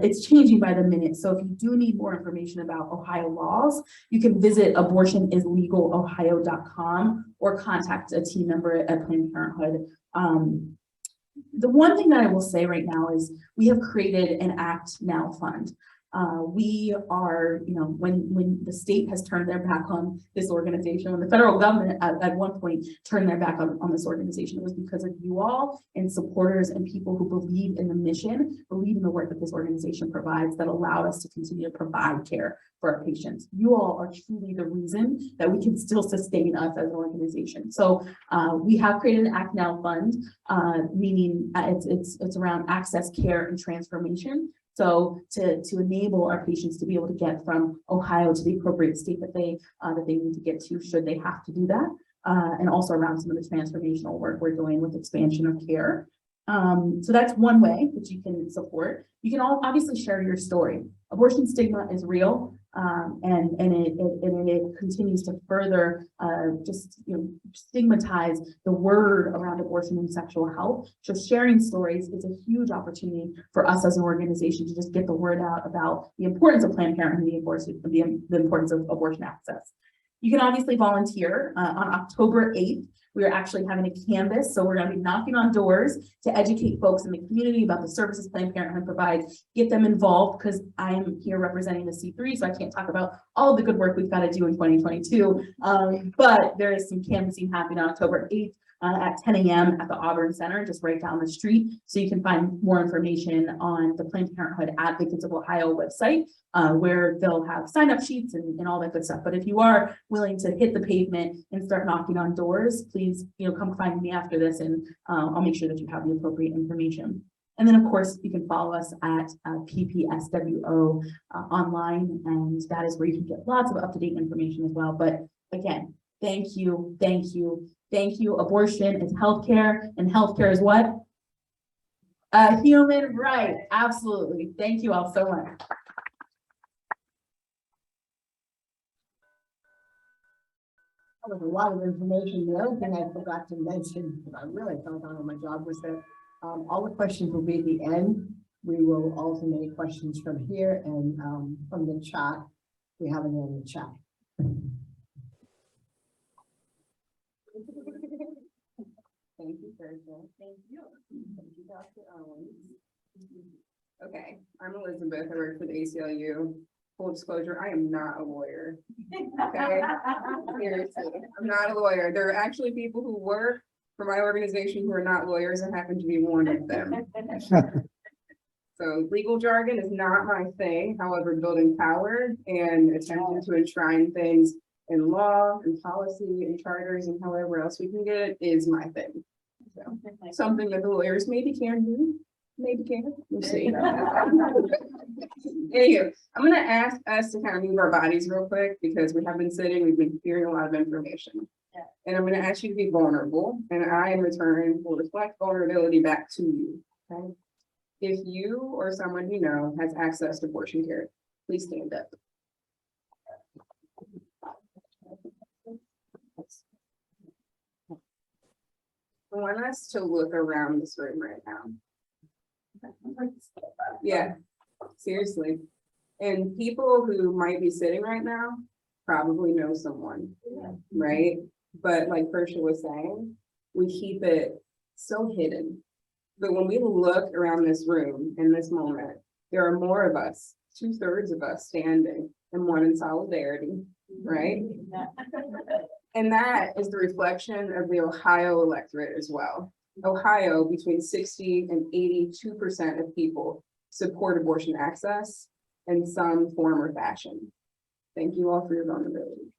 it's changing by the minute. So if you do need more information about Ohio laws, you can visit abortionislegalohio.com or contact a team member at Planned Parenthood. The one thing that I will say right now is we have created an Act Now Fund. We are, when the state has turned their back on this organization, when the federal government at one point turned their back on this organization, it was because of you all and supporters and people who believe in the mission, believe in the work that this organization provides that allow us to continue to provide care for our patients. You all are truly the reason that we can still sustain us as an organization. So we have created an Act Now Fund, meaning it's around access, care, and transformation. So to enable our patients to be able to get from Ohio to the appropriate state that they need to get to, should they have to do that, and also around some of the transformational work we're doing with expansion of care. So that's one way that you can support. You can all obviously share your story. Abortion stigma is real, and it continues to further stigmatize the word around abortion and sexual health. So sharing stories is a huge opportunity for us as an organization to just get the word out about the importance of Planned Parenthood and the importance of abortion access. You can obviously volunteer on October 8th. We are actually having a canvas, so we're going to be knocking on doors to educate folks in the community about the services Planned Parenthood provides, get them involved, because I am here representing the C3, so I can't talk about all of the good work we've got to do in 2022, but there is some canvassing happening on October 8th at 10 a.m. at the Auburn Center, just right down the street. So you can find more information on the Planned Parenthood Advocates of Ohio website, where they'll have sign-up sheets and all that good stuff. But if you are willing to hit the pavement and start knocking on doors, please, come find me after this, and I'll make sure that you have the appropriate information. And then, of course, you can follow us at PPSWO online, and that is where you can get lots of up-to-date information as well. But again, thank you, thank you, thank you. Abortion is healthcare, and healthcare is what? A human right. Absolutely. Thank you all so much. That was a lot of information. The other thing I forgot to mention, that I really felt on my job, was that all the questions will be at the end. We will alternate questions from here and from the chat. We have it in the chat. Thank you, Sergio. Thank you. Thank you, Dr. Owens. Okay, I'm Elizabeth. I work for the ACLU full disclosure, I am not a lawyer. Okay? Seriously, I'm not a lawyer. There are actually people who work for my organization who are not lawyers and happen to be one of them. So legal jargon is not my thing. However, building power and attempting to enshrine things in law and policy and charters and however else we can get it is my thing. So something that the lawyers maybe can do, maybe can't, we'll see. Anyway, I'm gonna ask us to kind of move our bodies real quick because we have been sitting, we've been hearing a lot of information. Yeah. And I'm gonna ask you to be vulnerable, and I in return will reflect vulnerability back to you, okay? If you or someone you know has access to abortion care, please stand up. I want us to look around this room right now. Yeah, seriously. And people who might be sitting right now probably know someone, right? But like Kersha was saying, we keep it so hidden. But when we look around this room in this moment, there are more of us, 2/3 of us standing and one in solidarity, right? And that is the reflection of the Ohio electorate as well. Ohio, between 60 and 82% of people support abortion access in some form or fashion. Thank you all for your vulnerability.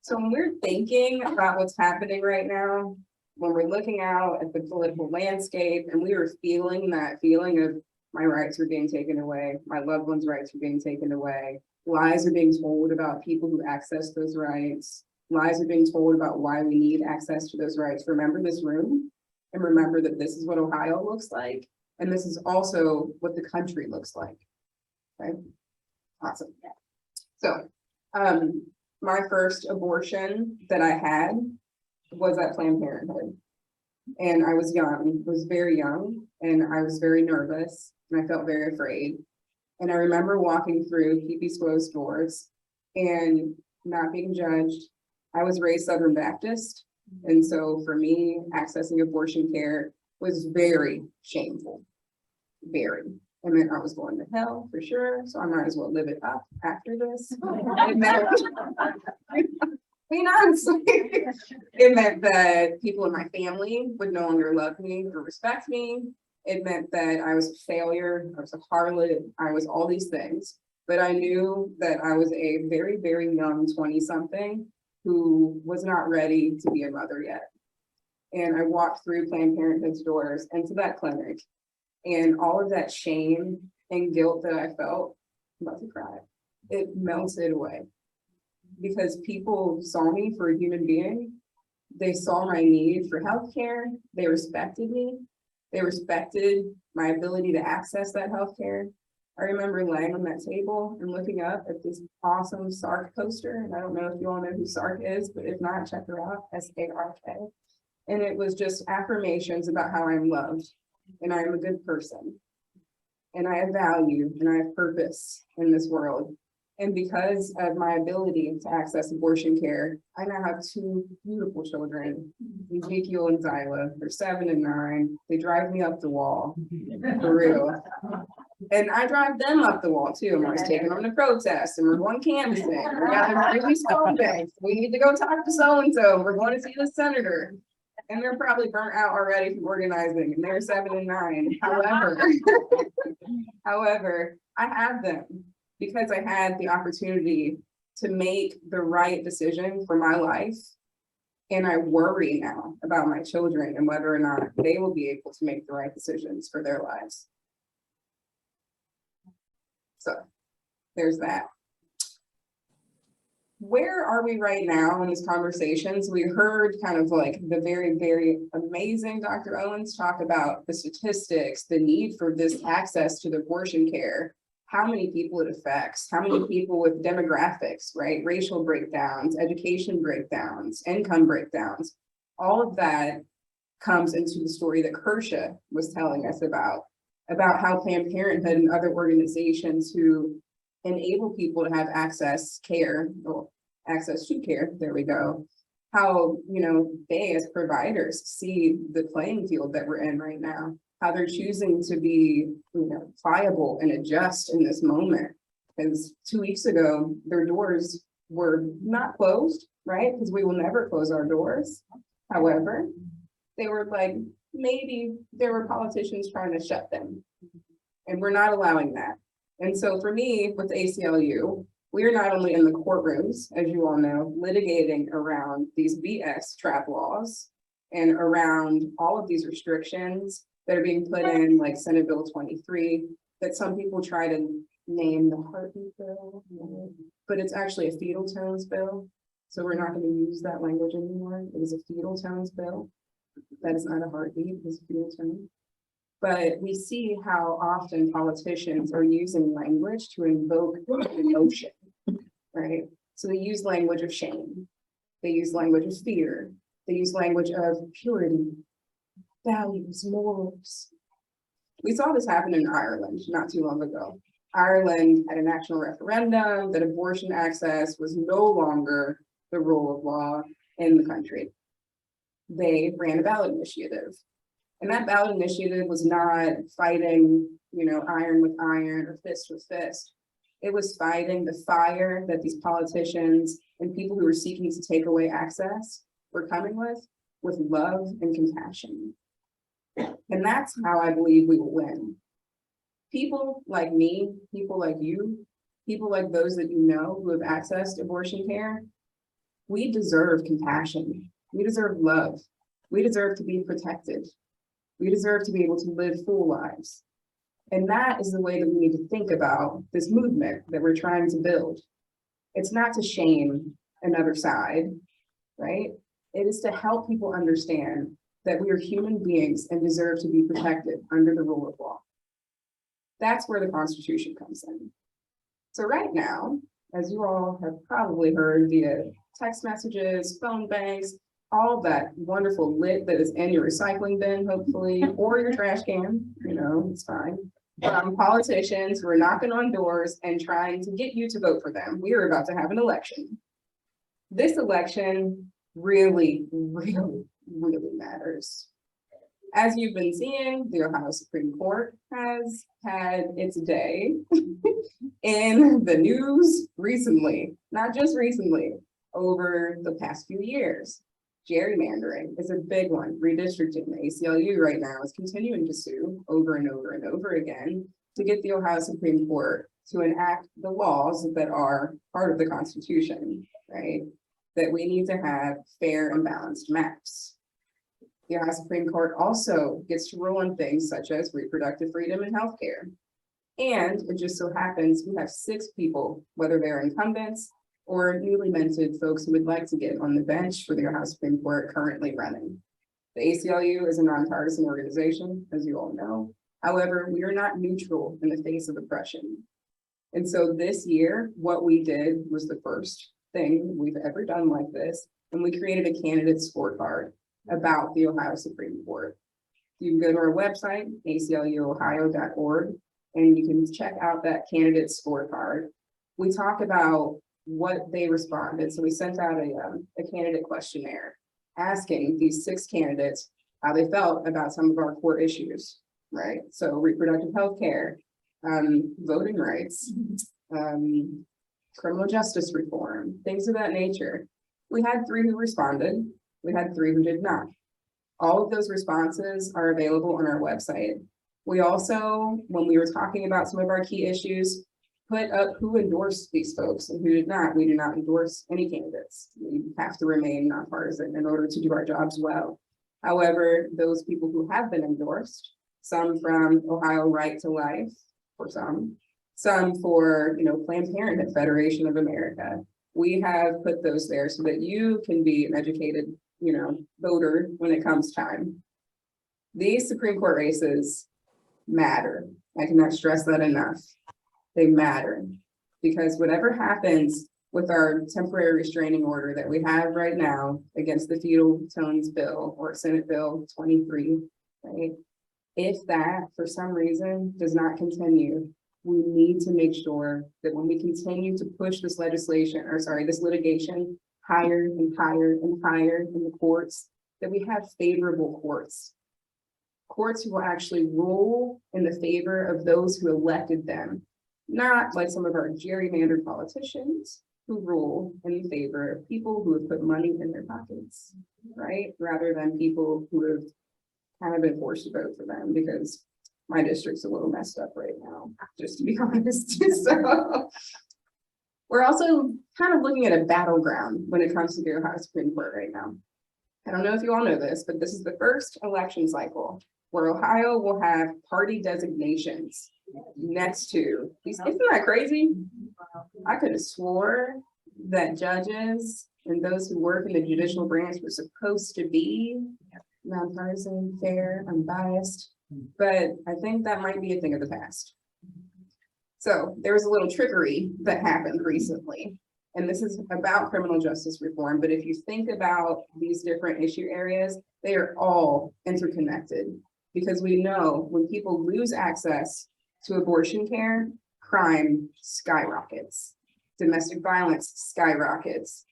So when we're thinking about what's happening right now, when we're looking out at the political landscape and we are feeling that feeling of my rights are being taken away, my loved ones' rights are being taken away, lies are being told about people who access those rights, lies are being told about why we need access to those rights. Remember this room and remember that this is what Ohio looks like. And this is also what the country looks like. Okay, awesome. So my first abortion that I had was at Planned Parenthood. And I was young, was very young, and I was very nervous and I felt very afraid. And I remember walking through P.P. Squo's doors and not being judged. I was raised Southern Baptist. And so for me, accessing abortion care was very shameful, very. It meant I was going to hell for sure. So I might as well live it up after this. It meant, honestly, it meant that people in my family would no longer love me or respect me. It meant that I was a failure, I was a harlot, I was all these things. But I knew that I was a very, very young 20-something who was not ready to be a mother yet. And I walked through Planned Parenthood's doors into that clinic, and all of that shame and guilt that I felt, I'm about to cry, it melted away. Because people saw me for a human being. They saw my need for healthcare. They respected me. They respected my ability to access that healthcare. I remember laying on that table and looking up at this awesome SARC poster. And I don't know if you all know who SARC is, but if not, check her out, SARK. And it was just affirmations about how I'm loved and I am a good person. And I have value and I have purpose in this world. And because of my ability to access abortion care, I now have 2 beautiful children, Ezekiel and Zyla. They're 7 and 9. They drive me up the wall, for real. And I drive them up the wall too. I'm always taking them to protest and we're going canvassing. We got to release phone banks. We need to go talk to so-and-so. We're going to see the senator. And they're probably burnt out already from organizing and they're 7 and 9. However, I have them because I had the opportunity to make the right decision for my life. And I worry now about my children and whether or not they will be able to make the right decisions for their lives. So there's that. Where are we right now in these conversations? We heard kind of like the very, very amazing Dr. Owens talk about the statistics, the need for this access to the abortion care, how many people it affects, how many people with demographics, right? Racial breakdowns, education breakdowns, income breakdowns, all of that comes into the story that Kersha was telling us about how Planned Parenthood and other organizations who enable people to have access to care, there we go, how, they as providers see the playing field that we're in right now. how they're choosing to be, pliable and adjust in this moment. Because 2 weeks ago, their doors were not closed, right? Because we will never close our doors. However, they were like, maybe there were politicians trying to shut them. And we're not allowing that. And so for me, with the ACLU, we are not only in the courtrooms, as you all know, litigating around these BS trap laws and around all of these restrictions that are being put in, like Senate Bill 23, that some people try to name the heartbeat bill, but it's actually a fetal tones bill. So we're not going to use that language anymore. It is a fetal tones bill. That is not a heartbeat, it's a fetal tone. But we see how often politicians are using language to invoke emotion, right? So they use language of shame. They use language of fear. They use language of purity, values, morals. We saw this happen in Ireland not too long ago. Ireland had a national referendum that abortion access was no longer the rule of law in the country. They ran a ballot initiative. And that ballot initiative was not fighting, iron with iron or fist with fist. It was fighting the fire that these politicians and people who were seeking to take away access were coming with love and compassion. And that's how I believe we will win. People like me, people like you, people like those that you know who have accessed abortion care, we deserve compassion. We deserve love. We deserve to be protected. We deserve to be able to live full lives. And that is the way that we need to think about this movement that we're trying to build. It's not to shame another side, right? It is to help people understand that we are human beings and deserve to be protected under the rule of law. That's where the Constitution comes in. So right now, as you all have probably heard via text messages, phone banks, all that wonderful lit that is in your recycling bin, hopefully, or your trash can, it's fine. Politicians who are knocking on doors and trying to get you to vote for them. We are about to have an election. This election really, really, really matters. As you've been seeing, the Ohio Supreme Court has had its day in the news recently, not just recently, over the past few years. Gerrymandering is a big one. Redistricting, the ACLU right now is continuing to sue over and over and over again to get the Ohio Supreme Court to enact the laws that are part of the Constitution, right? That we need to have fair and balanced maps. The Ohio Supreme Court also gets to rule on things such as reproductive freedom and healthcare. And it just so happens we have 6 people, whether they're incumbents or newly minted folks who would like to get on the bench for the Ohio Supreme Court currently running. The ACLU is a nonpartisan organization, as you all know. However, we are not neutral in the face of oppression. And so this year, what we did was the first thing we've ever done like this, and we created a candidate scorecard about the Ohio Supreme Court. You can go to our website, acluohio.org, and you can check out that candidate scorecard. We talk about what they responded. So we sent out a candidate questionnaire asking these 6 candidates how they felt about some of our core issues, right? So reproductive health care, voting rights, criminal justice reform, things of that nature. We had 3 who responded. We had 3 who did not. All of those responses are available on our website. We also, when we were talking about some of our key issues, put up who endorsed these folks and who did not. We do not endorse any candidates. We have to remain nonpartisan in order to do our jobs well. However, those people who have been endorsed, some from Ohio Right to Life, for some for, Planned Parenthood Federation of America. We have put those there so that you can be an educated, voter when it comes time. These Supreme Court races matter. I cannot stress that enough. They matter because whatever happens with our temporary restraining order that we have right now against the fetal tones bill or Senate Bill 23, right? If that for some reason does not continue, we need to make sure that when we continue to push this this litigation higher and higher and higher in the courts, that we have favorable courts. courts who will actually rule in the favor of those who elected them, not like some of our gerrymandered politicians who rule in favor of people who have put money in their pockets, right? Rather than people who have kind of been forced to vote for them, because my district's a little messed up right now, just to be honest. So we're also kind of looking at a battleground when it comes to the Ohio Supreme Court right now. I don't know if you all know this, but this is the first election cycle where Ohio will have party designations next to these. Isn't that crazy? I could have swore that judges and those who work in the judicial branch were supposed to be nonpartisan, fair, unbiased, but I think that might be a thing of the past. So there was a little trickery that happened recently, and this is about criminal justice reform. But if you think about these different issue areas, they are all interconnected, because we know when people lose access to abortion care, crime skyrockets, domestic violence skyrockets,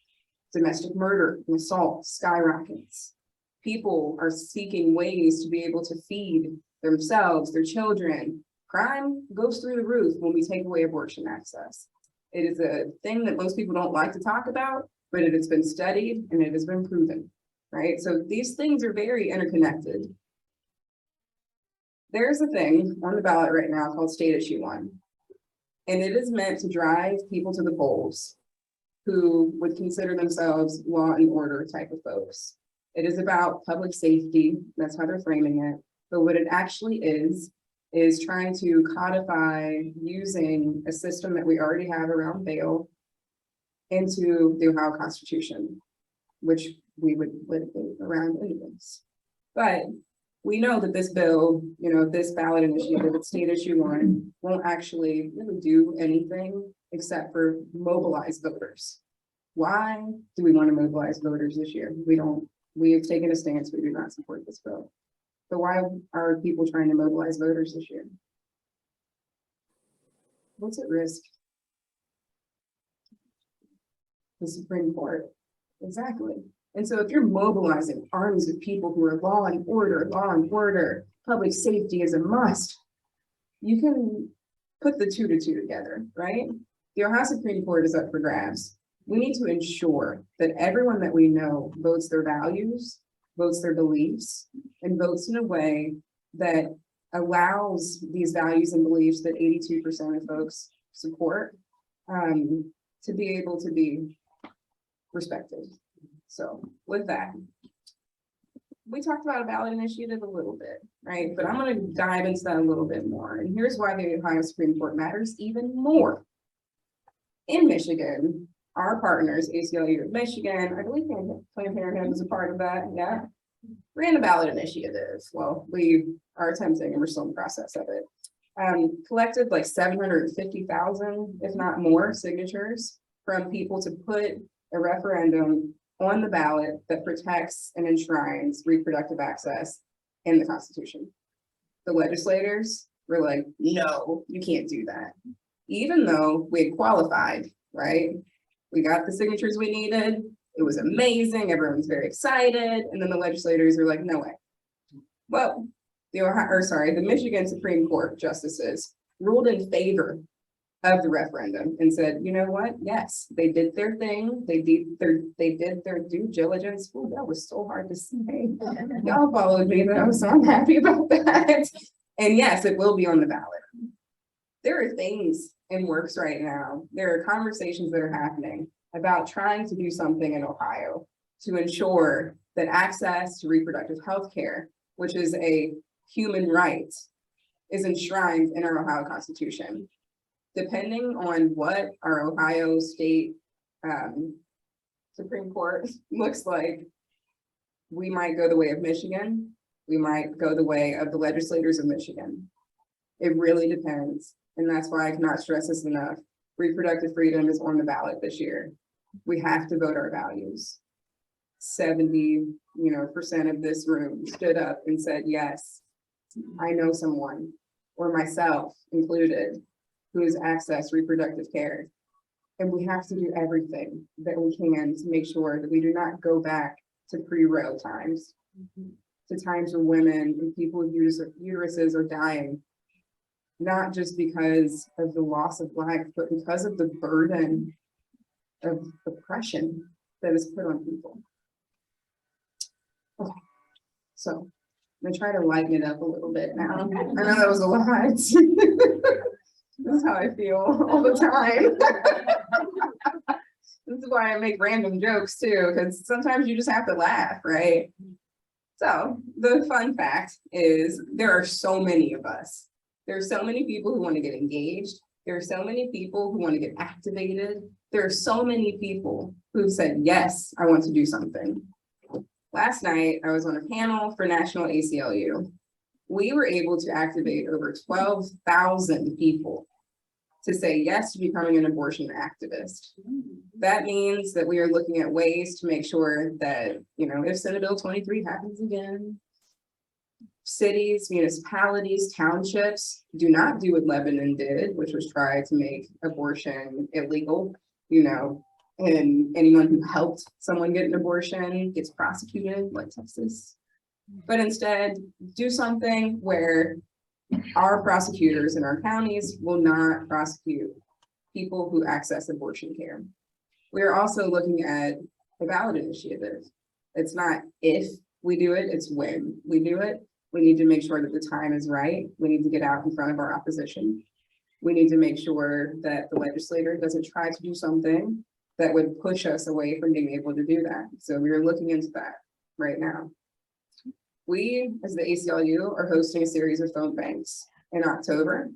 domestic murder and assault skyrockets. People are seeking ways to be able to feed themselves, their children. Crime goes through the roof when we take away abortion access. It is a thing that most people don't like to talk about, but it has been studied and it has been proven, right? So these things are very interconnected. There's a thing on the ballot right now called State Issue 1, and it is meant to drive people to the polls who would consider themselves law and order type of folks. It is about public safety, that's how they're framing it, but what it actually is trying to codify using a system that we already have around bail into the Ohio Constitution, which we would litigate around anyways. But we know that this bill, this ballot initiative, it's State Issue 1, won't actually really do anything except for mobilize voters. Why do we want to mobilize voters this year? We have taken a stance, we do not support this bill. But why are people trying to mobilize voters this year? What's at risk? The Supreme Court. Exactly. And so if you're mobilizing armies of people who are law and order, public safety is a must, you can put the two to two together, right? The Ohio Supreme Court is up for grabs. We need to ensure that everyone that we know votes their values, votes their beliefs, and votes in a way that allows these values and beliefs that 82% of folks support to be able to be respected. So with that, we talked about a ballot initiative a little bit, right? But I'm going to dive into that a little bit more. And here's why the Ohio Supreme Court matters even more. In Michigan, our partners, ACLU of Michigan, I believe Planned Parenthood was a part of that, yeah, ran a ballot initiative. Well, we are attempting and we're still in the process of it. Collected like 750,000, if not more, signatures from people to put a referendum on the ballot that protects and enshrines reproductive access in the Constitution. The legislators were like, no, you can't do that. Even though we had qualified, right? We got the signatures we needed. It was amazing. Everyone was very excited. And then the legislators were like, no way. Well, the Michigan Supreme Court justices ruled in favor of the referendum and said, you know what? Yes, they did their thing. They did their due diligence. Ooh, that was so hard to say. Y'all followed me though, so I'm happy about that. And yes, it will be on the ballot. There are things in works right now. There are conversations that are happening about trying to do something in Ohio to ensure that access to reproductive health care, which is a human right, is enshrined in our Ohio Constitution. Depending on what our Ohio State Supreme Court looks like, we might go the way of Michigan. We might go the way of the legislators of Michigan. It really depends. And that's why I cannot stress this enough. Reproductive freedom is on the ballot this year. We have to vote our values. 70% of this room stood up and said, yes, I know someone, or myself included, who has accessed reproductive care. And we have to do everything that we can to make sure that we do not go back to pre-Roe times. to times when women and people with uteruses are dying, not just because of the loss of life, but because of the burden of oppression that is put on people. Okay, so I'm gonna try to lighten it up a little bit now. I know that was a lot. This is how I feel all the time. This is why I make random jokes too, because sometimes you just have to laugh, right? So the fun fact is there are so many of us. There are so many people who want to get engaged. There are so many people who want to get activated. There are so many people who've said, yes, I want to do something. Last night, I was on a panel for National ACLU. We were able to activate over 12,000 people to say yes to becoming an abortion activist. That means that we are looking at ways to make sure that, if Senate Bill 23 happens again, cities, municipalities, townships do not do what Lebanon did, which was try to make abortion illegal, and anyone who helped someone get an abortion gets prosecuted, like Texas. But instead, do something where our prosecutors in our counties will not prosecute people who access abortion care. We're also looking at a ballot initiative. It's not if we do it, it's when we do it. We need to make sure that the time is right. We need to get out in front of our opposition. We need to make sure that the legislator doesn't try to do something that would push us away from being able to do that. So we are looking into that right now. We, as the ACLU, are hosting a series of phone banks in October.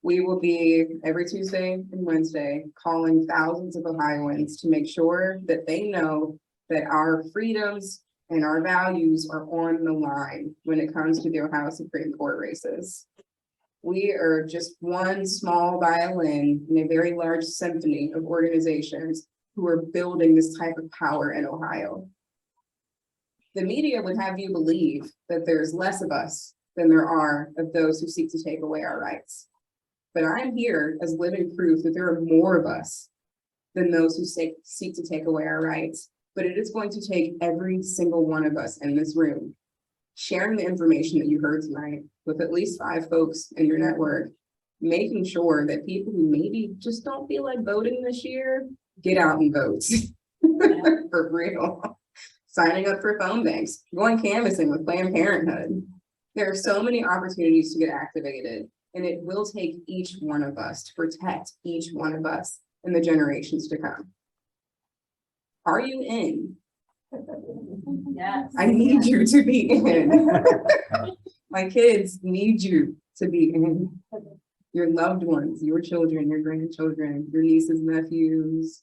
We will be every Tuesday and Wednesday calling thousands of Ohioans to make sure that they know that our freedoms and our values are on the line when it comes to the Ohio Supreme Court races. We are just one small violin in a very large symphony of organizations who are building this type of power in Ohio. The media would have you believe that there's less of us than there are of those who seek to take away our rights. But I'm here as living proof that there are more of us than those who seek to take away our rights. But it is going to take every single one of us in this room sharing the information that you heard tonight with at least 5 folks in your network, making sure that people who maybe just don't feel like voting this year, get out and vote. For real. Signing up for phone banks, going canvassing with Planned Parenthood. There are so many opportunities to get activated, and it will take each one of us to protect each one of us in the generations to come. Are you in? Yes. I need you to be in. My kids need you to be in. Your loved ones, your children, your grandchildren, your nieces, nephews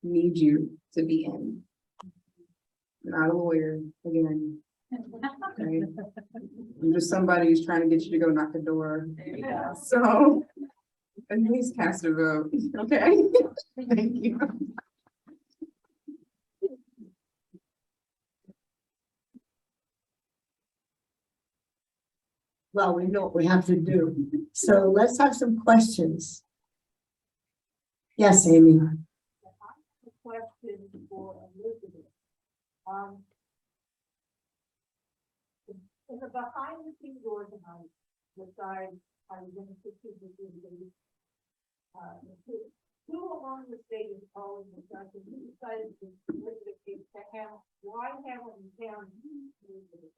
need you to be in. I'm not a lawyer, again. Okay. I'm just somebody who's trying to get you to go knock the door. So at least cast a vote, okay? Thank you. Well, we know what we have to do. So let's have some questions. Yes, Amy. Question for Elizabeth. In the behind the scenes organizing, which I was in the pictures with you, who along the state is calling the judge, and who decided to live the case to have, why haven't we found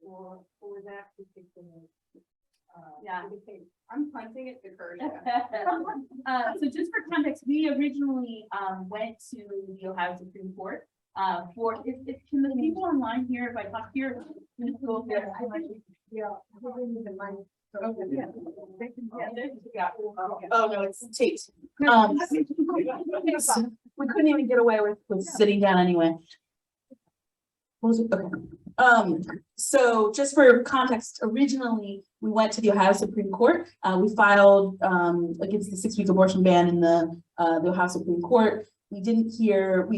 for that particular case? I'm punting it to Curtis. So just for context, we originally went to the Ohio Supreme Court for, can the people online here, if I talk here? Yeah. Oh, no, it's taped. We couldn't even get away with sitting down anyway. What was it? Okay. So just for context, originally, we went to the Ohio Supreme Court. We filed against the 6-week abortion ban in the Ohio Supreme Court. We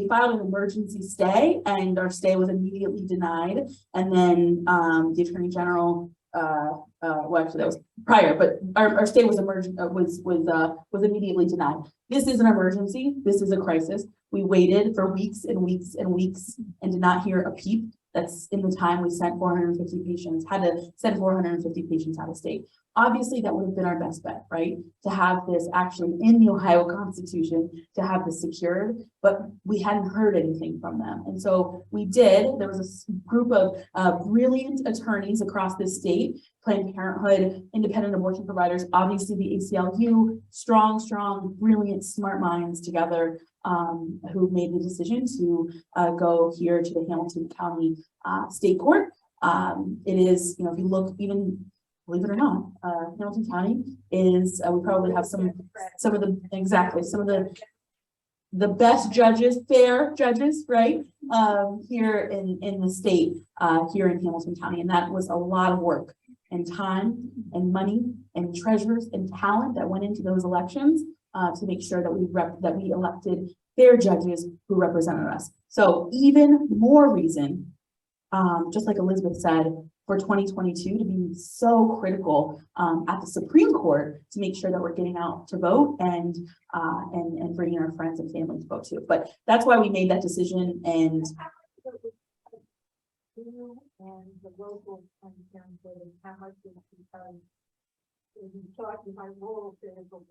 filed an emergency stay, and our stay was immediately denied. And then the Attorney General, well, actually that was prior, but our stay was immediately denied. This is an emergency. This is a crisis. We waited for weeks and weeks and weeks and did not hear a peep That's in the time we sent 450 patients, had to send 450 patients out of state. Obviously, that would have been our best bet, right? To have this actually in the Ohio Constitution, to have this secured, but we hadn't heard anything from them. And so we did, there was a group of brilliant attorneys across this state, Planned Parenthood, independent abortion providers, obviously the ACLU, strong, brilliant, smart minds together who made the decision to go here to the Hamilton County State Court. It is, you know, if you look, even believe it or not, Hamilton County is, we probably have some of the best judges, fair judges, right? Here in the state, here in Hamilton County. And that was a lot of work and time and money and treasures and talent that went into those elections to make sure that we elected fair judges who represented us. So even more reason, just like Elizabeth said, for 2022 to be so critical at the Supreme Court to make sure that we're getting out to vote and bringing our friends and family to vote too. But that's why we made that decision. And you and the local Planned Parenthood, and how much is because you talking about rural physical.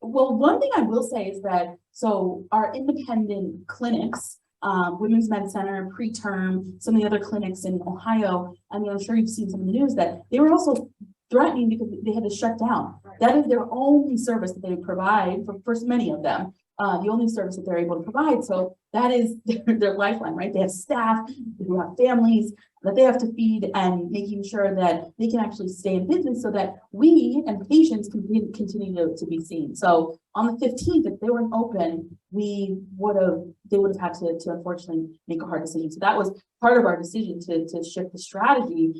well, one thing I will say is that, so our independent clinics, Women's Med Center, preterm, some of the other clinics in Ohio, I mean, I'm sure you've seen some of the news that they were also threatening because they had to shut down. Right. That is their only service that they provide for many of them, the only service that they're able to provide. So that is their lifeline, right? They have staff who have families that they have to feed, and making sure that they can actually stay in business so that we and patients can continue to be seen. So on the 15th, if they weren't open, they would have had to unfortunately make a hard decision. So that was part of our decision to shift the strategy,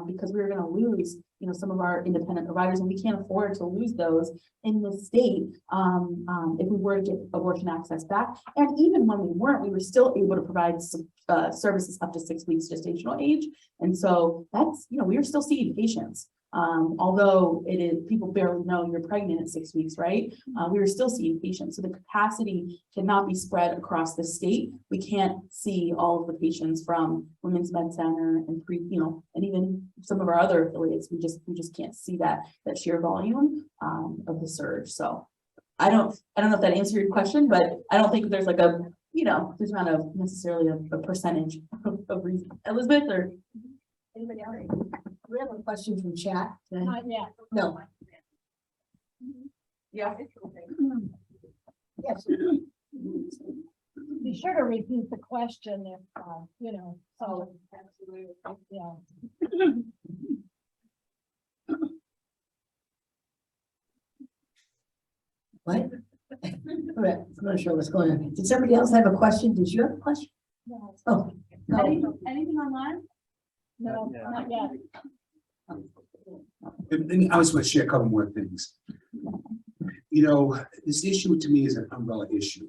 because we were going to lose, you know, some of our independent providers, and we can't afford to lose those in this state if we were to get abortion access back. And even when we weren't, we were still able to provide some services up to 6 weeks gestational age. And so that's, you know, we were still seeing patients. Although it is, people barely know you're pregnant at 6 weeks, right? We were still seeing patients. So the capacity cannot be spread across the state. We can't see all of the patients from Women's Med Center and and even some of our other affiliates. We just can't see that sheer volume of the surge. So I don't know if that answered your question, but I don't think there's like a, there's not necessarily a percentage of reason. Elizabeth or Anybody else? We have a question from chat. Not yet. No. yeah. Yes. Be sure to repeat the question if, so, Absolutely. yeah. What? I'm not sure what's going on. Did somebody else have a question? Did you have a question? No, Oh, go ahead. Anything online? no, not yet. And I just want to share a couple more things. This issue to me is an umbrella issue.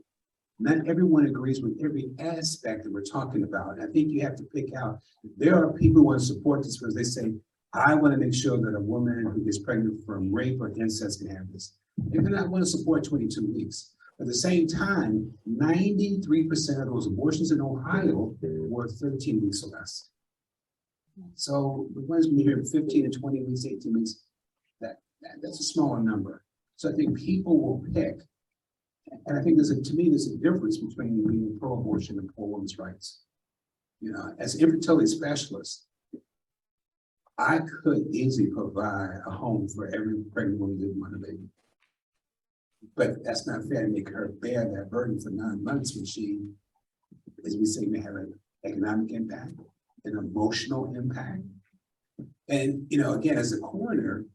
Not everyone agrees with every aspect that we're talking about. I think you have to pick out, there are people who want to support this because they say, I want to make sure that a woman who gets pregnant from rape or incest can have this. They're not want to support 22 weeks. At the same time, 93% of those abortions in Ohio were 13 weeks or less. So the ones when you hear 15 and 20 weeks, 18 weeks, that's a smaller number. So I think people will pick. And I think there's a difference between being pro-abortion and pro-women's rights. As an infertility specialist, I could easily provide a home for every pregnant woman that want a baby. But that's not fair to make her bear that burden for 9 months when she, as we say, may have an economic impact, an emotional impact. And, again, as a coroner,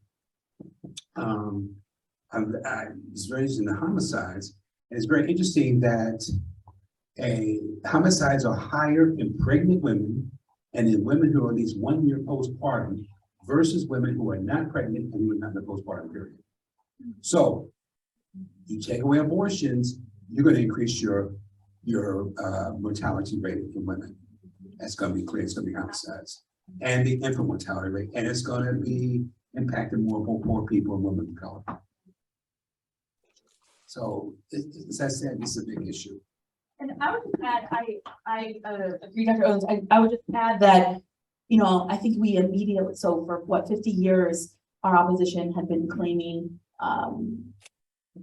I was raised in the homicides, and it's very interesting that homicides are higher in pregnant women and in women who are at least 1 year postpartum versus women who are not pregnant and who are not in the postpartum period. So you take away abortions, you're going to increase your mortality rate in women. That's going to be clear. It's going to be homicides and the infant mortality rate, and it's going to be impacting more poor people and women of color. So, as I said, this is a big issue. And I would just add, I agree, Dr. Owens, I would just add that, you know, I think we immediately, so for what, 50 years, our opposition had been claiming,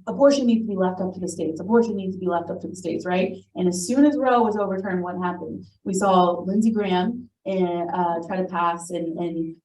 abortion needs to be left up to the states, abortion needs to be left up to the states, right? And as soon as Roe was overturned, what happened? We saw Lindsey Graham try to pass and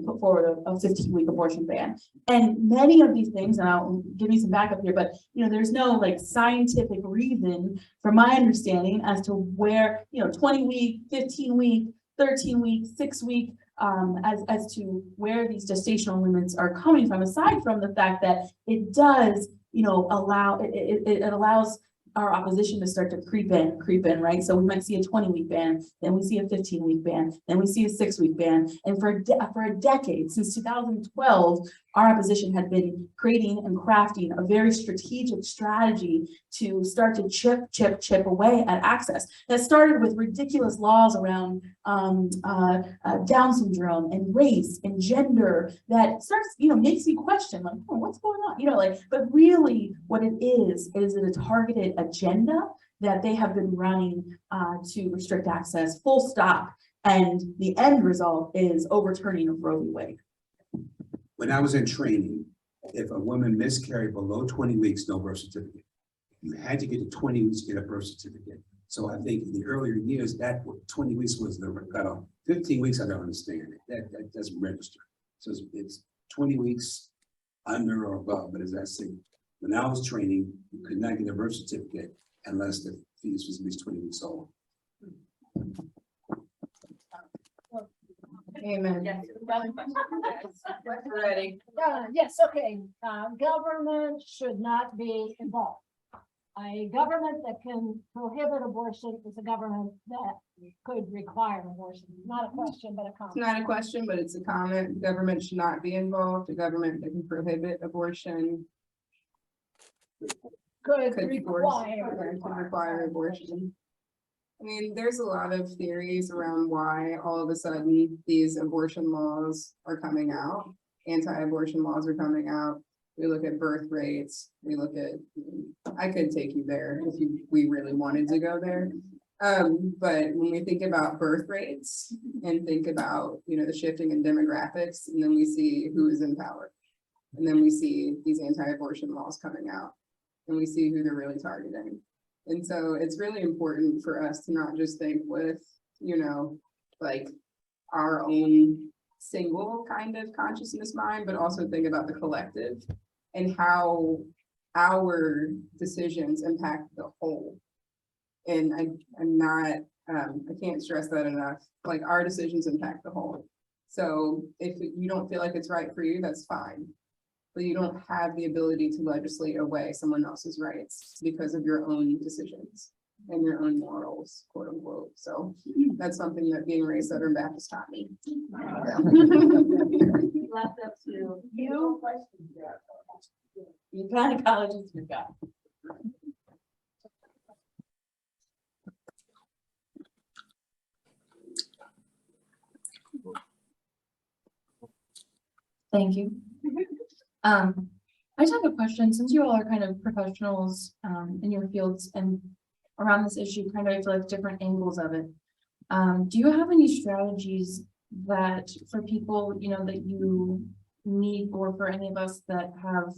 put forward a 15-week abortion ban. And many of these things, and I'll give you some backup here, but you know, there's no like scientific reason, from my understanding, as to where, you know, 20-week, 15-week, 13-week, 6-week, as to where these gestational limits are coming from, aside from the fact that it does, you know, allow, it allows our opposition to start to creep in, right? So we might see a 20-week ban, then we see a 15-week ban, then we see a 6-week ban. And for a decade, since 2012, our opposition had been creating and crafting a very strategic strategy to start to chip away at access. That started with ridiculous laws around Down syndrome and race and gender that starts, you know, makes you question, like, oh, what's going on? You know, like, but really what it is a targeted agenda that they have been running to restrict access, full stop. And the end result is overturning of Roe v. Wade. When I was in training, if a woman miscarried below 20 weeks, no birth certificate. You had to get to 20 weeks to get a birth certificate. So I think in the earlier years, that 20 weeks was the cutoff. 15 weeks, I don't understand it. That doesn't register. So it's 20 weeks under or above. But as I say, when I was training, you could not get a birth certificate unless the fetus was at least 20 weeks old. Amen. Yes. Ready. Yes, okay, government should not be involved. A government that can prohibit abortion is a government that could require abortion. Not a question, but a It's comment. not a question, but it's a comment. Government should not be involved. A government that can prohibit abortion Could could require abortion. I mean, there's a lot of theories around why all of a sudden these abortion laws are coming out. Anti-abortion laws are coming out. We look at birth rates. We look at, I could take you there if we really wanted to go there. But when we think about birth rates and think about, you know, the shifting in demographics, and then we see who is in power. And then we see these anti-abortion laws coming out, and we see who they're really targeting. And so it's really important for us to not just think with, you know, like our own single kind of consciousness mind, but also think about the collective and how our decisions impact the whole. And I'm not, I can't stress that enough. Like, our decisions impact the whole. So if you don't feel like it's right for you, that's fine. But you don't have the ability to legislate away someone else's rights because of your own decisions and your own morals, quote unquote. So that's something that being raised Southern Baptist taught me. Left up to you. You gynecologists, you got. Thank you. I just have a question, since you all are kind of professionals in your fields and around this issue, kind of I feel like different angles of it. Do you have any strategies that for people, you know, that you need, or for any of us that have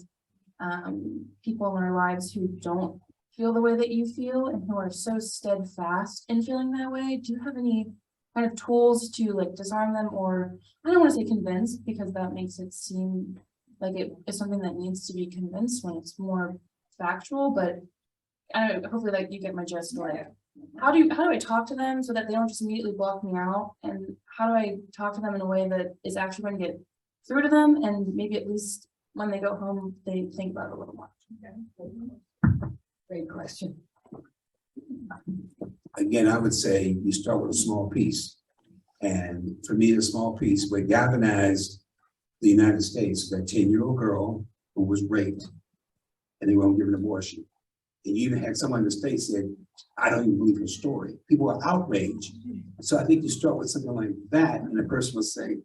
people in our lives who don't feel the way that you feel and who are so steadfast in feeling that way? Do you have any kind of tools to like disarm them, or I don't want to say convince, because that makes it seem like it is something that needs to be convinced when it's more factual, but hopefully like you get my gist. Like, how do I talk to them so that they don't just immediately block me out, and how do I talk to them in a way that is actually going to get through to them, and maybe at least when they go home they think about it a little more. Great question. Again, I would say you start with a small piece. And for me, the small piece would galvanize the United States, that 10-year-old girl who was raped and they won't give an abortion. And you even had someone in the state said, I don't even believe her story. People are outraged. So I think you start with something like that, and the person will say,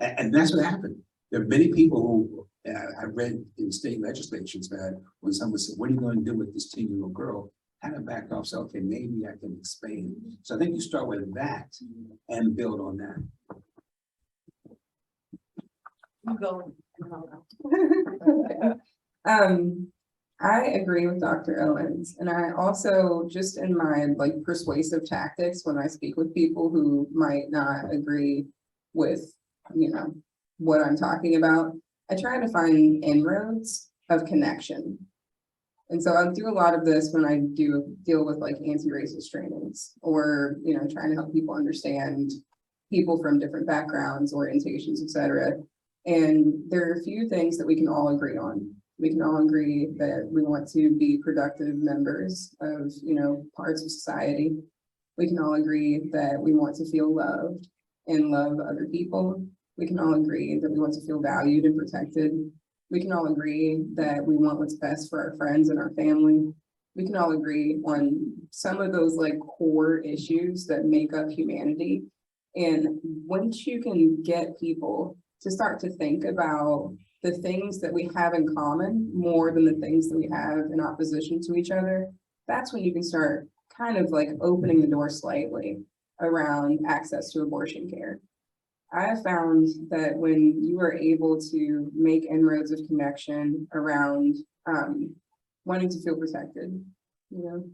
and that's what happened. There are many people who I read in state legislatures that when someone said, what are you going to do with this 10-year-old girl? kind of backed off, so, okay, maybe I can expand. So I think you start with that and build on that. You go. I agree with Dr. Owens, and I also, just in my like persuasive tactics, when I speak with people who might not agree with, you know, what I'm talking about, I try to find inroads of connection. And so I do a lot of this when I do deal with like anti-racist trainings, or, you know, trying to help people understand people from different backgrounds, orientations, etc. And there are a few things that we can all agree on. We can all agree that we want to be productive members of, you know, parts of society. We can all agree that we want to feel loved and love other people. We can all agree that we want to feel valued and protected. We can all agree that we want what's best for our friends and our family. We can all agree on some of those like core issues that make up humanity. And once you can get people to start to think about the things that we have in common more than the things that we have in opposition to each other, that's when you can start kind of like opening the door slightly around access to abortion care. I have found that when you are able to make inroads of connection around wanting to feel protected, you know,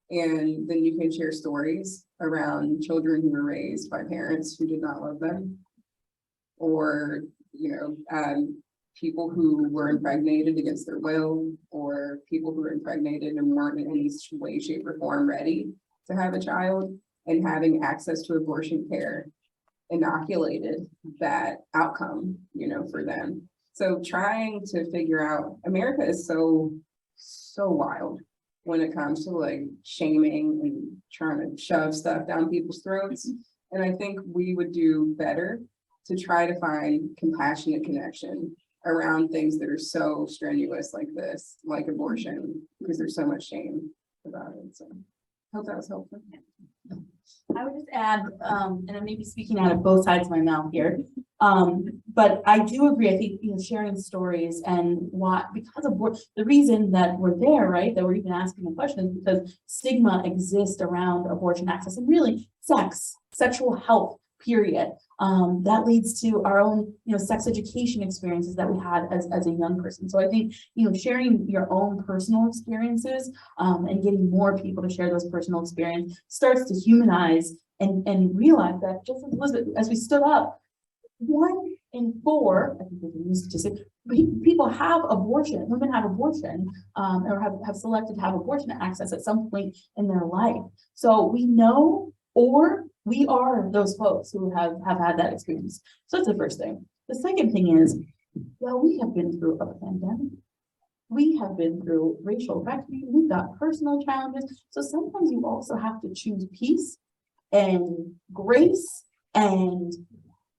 and then you can share stories around children who were raised by parents who did not love them, or, you know, people who were impregnated against their will, or people who were impregnated and weren't in any way, shape, or form ready to have a child, and having access to abortion care inoculated that outcome, you know, for them. So trying to figure out, America is so wild when it comes to like shaming and trying to shove stuff down people's throats. And I think we would do better to try to find compassionate connection around things that are so strenuous like this, like abortion, because there's so much shame about it. So hope that was helpful. I would just add, and I may be speaking out of both sides of my mouth here, but I do agree. I think, you know, sharing stories and why, because of the reason that we're there, right, that we're even asking the question is because stigma exists around abortion access and really sexual health, period. That leads to our own, you know, sex education experiences that we had as a young person. So I think, you know, sharing your own personal experiences and getting more people to share those personal experiences starts to humanize and realize that, just as Elizabeth, as we stood up, 1 in 4, I think there's a new statistic, people have abortion, women have abortion, or have selected to have abortion access at some point in their life. So we know, or we are those folks who have had that experience. So that's the first thing. The second thing is, well, we have been through a pandemic. We have been through racial reckoning. We've got personal challenges. So sometimes you also have to choose peace and grace, and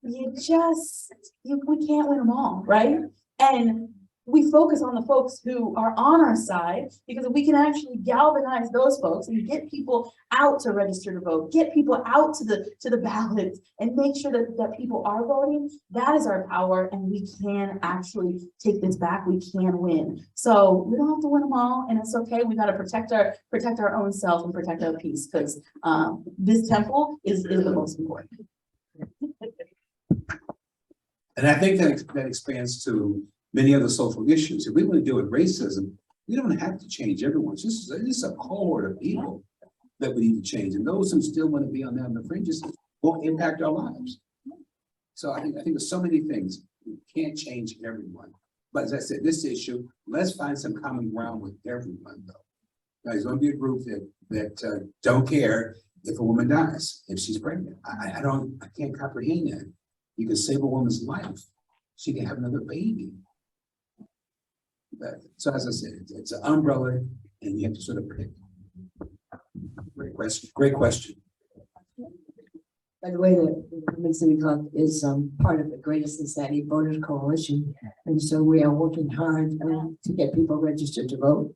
we can't win them all, right? And we focus on the folks who are on our side, because if we can actually galvanize those folks and get people out to register to vote, get people out to the ballots, and make sure that people are voting, that is our power, and we can actually take this back. We can win. So we don't have to win them all, and it's okay. We got to protect our own self and protect our peace, because this temple is the most important. And I think that expands to many other social issues. If we want to deal with racism, we don't have to change everyone. This is a cohort of people that we need to change. And those who still want to be on the fringes won't impact our lives. So I think there's so many things. We can't change everyone. But as I said, this issue, let's find some common ground with everyone, though. Now, there's going to be a group that don't care if a woman dies, if she's pregnant. I can't comprehend that. You can save a woman's life. She can have another baby. So as I said, it's an umbrella, and you have to sort of pick. Great question. Great question. By the way, the Women's City Club is part of the Greater Cincinnati Voters Coalition, and so we are working hard to get people registered to vote.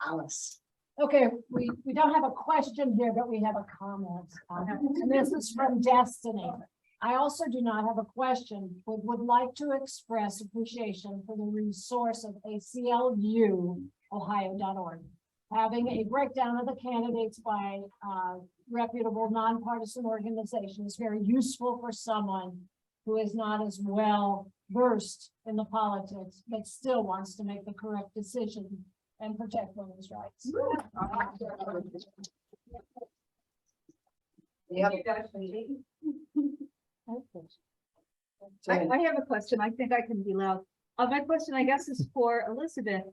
Alice. Okay, we don't have a question here, but we have a comment. And this is from Destiny. I also do not have a question, but would like to express appreciation for the resource of ACLU Ohio.org. having a breakdown of the candidates by reputable, nonpartisan organization is very useful for someone who is not as well versed in the politics, but still wants to make the correct decision and protect women's rights. Yep. I have a question. I think I can be loud. My question, I guess, is for Elizabeth.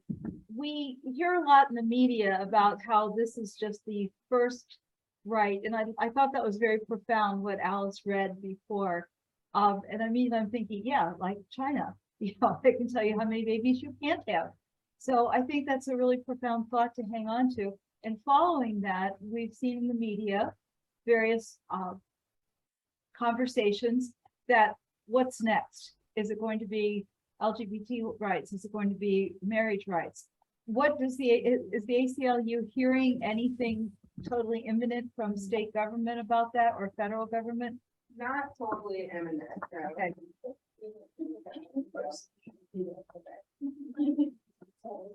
We hear a lot in the media about how this is just the first right, and I thought that was very profound what Alice read before. And I mean, I'm thinking, yeah, like China, you know, I can tell you how many babies you can't have. So I think that's a really profound thought to hang on to. And following that, we've seen in the media various conversations that what's next? Is it going to be LGBT rights? Is it going to be marriage rights? What does is the ACLU hearing anything totally imminent from state government about that or federal government? Not totally imminent. No. Okay.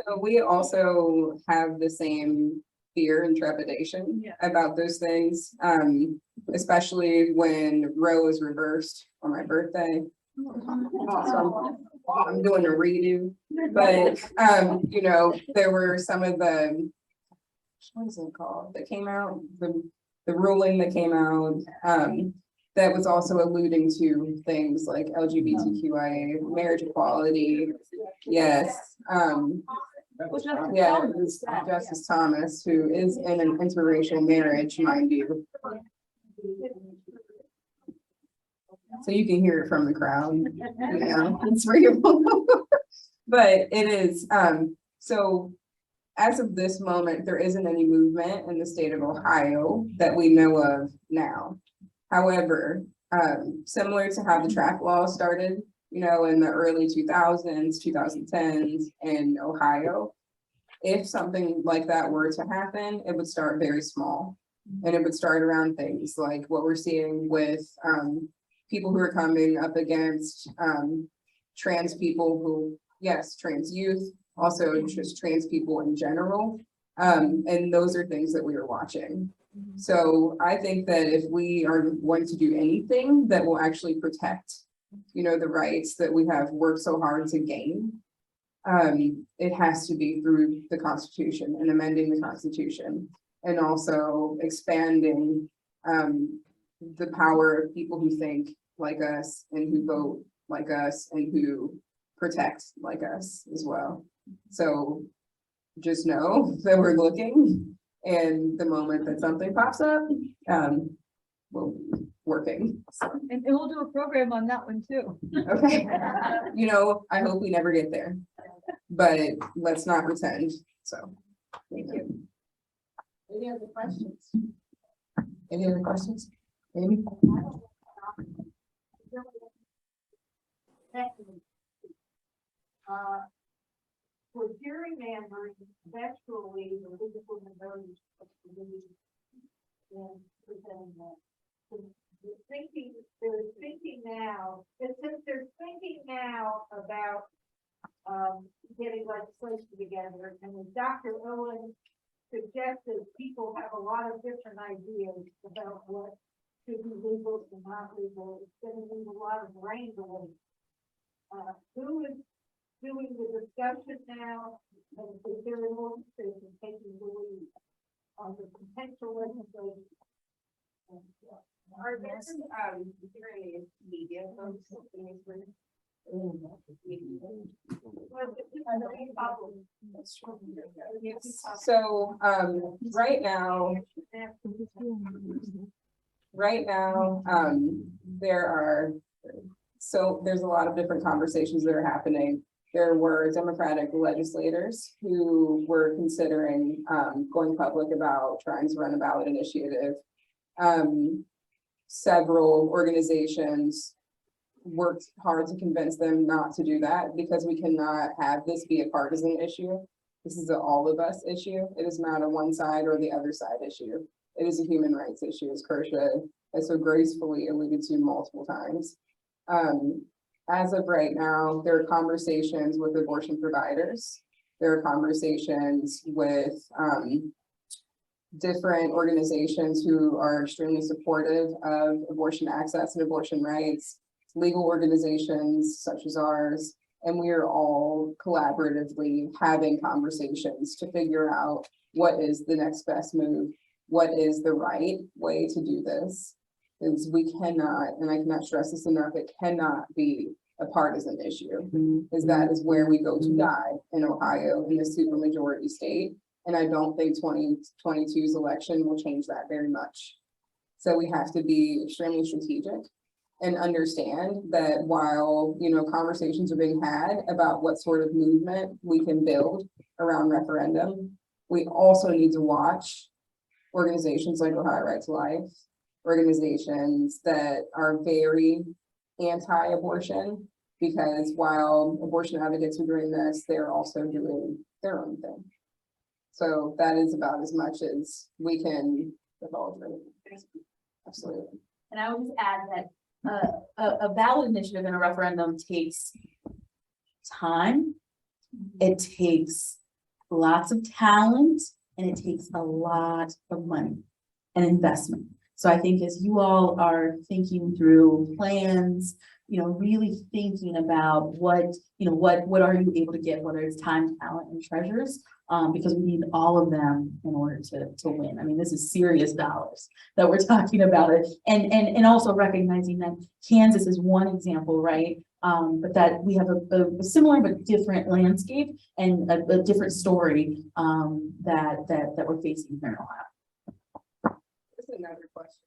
So we also have the same fear and trepidation about those things, especially when Roe was reversed on my birthday. So I'm doing a redo, but you know, there were some of the, what is it called, that came out, the ruling that came out, that was also alluding to things like LGBTQIA, marriage equality. Yes. Yeah, it was Justice Thomas, who is in an interracial marriage, mind you. So you can hear it from the crowd. Yeah, it's real. But it is, so as of this moment, there isn't any movement in the state of Ohio that we know of now. However, similar to how the track law started, you know, in the early 2000s, 2010s in Ohio, if something like that were to happen, it would start very small. And it would start around things like what we're seeing with people who are coming up against trans people who, yes, trans youth, also just trans people in general. And those are things that we are watching. So I think that if we are going to do anything that will actually protect, you know, the rights that we have worked so hard to gain, it has to be through the Constitution and amending the Constitution, and also expanding the power of people who think like us and who vote like us and who protect like us as well. So just know that we're looking, and the moment that something pops up, we'll be working. And we'll do a program on that one too. Okay. You know, I hope we never get there, but let's not pretend. So, thank you. Any other questions? Any other questions? Amy? For gerrymandering, eventually the legal majority of the community and presenting that. They're thinking now, since they're thinking now about getting legislation together, and as Dr. Owen suggested, people have a lot of different ideas about what should be legal and not legal. It's going to need a lot of wrangling. Who is doing the discussion now, and is there an organization taking the lead on the potential legislation? Are there any media folks? So right now, there's a lot of different conversations that are happening. There were Democratic legislators who were considering going public about trying to run a ballot initiative. Several organizations worked hard to convince them not to do that, because we cannot have this be a partisan issue. This is an all of us issue. It is not a one side or the other side issue. It is a human rights issue, as Kersha has so gracefully alluded to multiple times. As of right now, there are conversations with abortion providers There are conversations with, different organizations who are extremely supportive of abortion access and abortion rights, legal organizations such as ours, and we are all collaboratively having conversations to figure out what is the next best move, what is the right way to do this. Is we cannot, and I cannot stress this enough, it cannot be a partisan issue. Is that is where we go to die in Ohio, in the supermajority state. And I don't think 2022's election will change that very much. So we have to be extremely strategic and understand that while, you know, conversations are being had about what sort of movement we can build around referendum, we also need to watch organizations like Ohio Right to Life, organizations that are very anti-abortion, because while abortion advocates are doing this, they're also doing their own thing. So that is about as much as we can divulge. Absolutely. And I would just add that a ballot initiative in a referendum takes time. It takes lots of talent, and it takes a lot of money and investment. So I think as you all are thinking through plans, you know, really thinking about what are you able to get, whether it's time, talent, and treasures, because we need all of them in order to win. I mean, this is serious dollars that we're talking about it, and also recognizing that Kansas is one example, right? But that we have a similar but different landscape and a different story that we're facing here in Ohio. There's another question.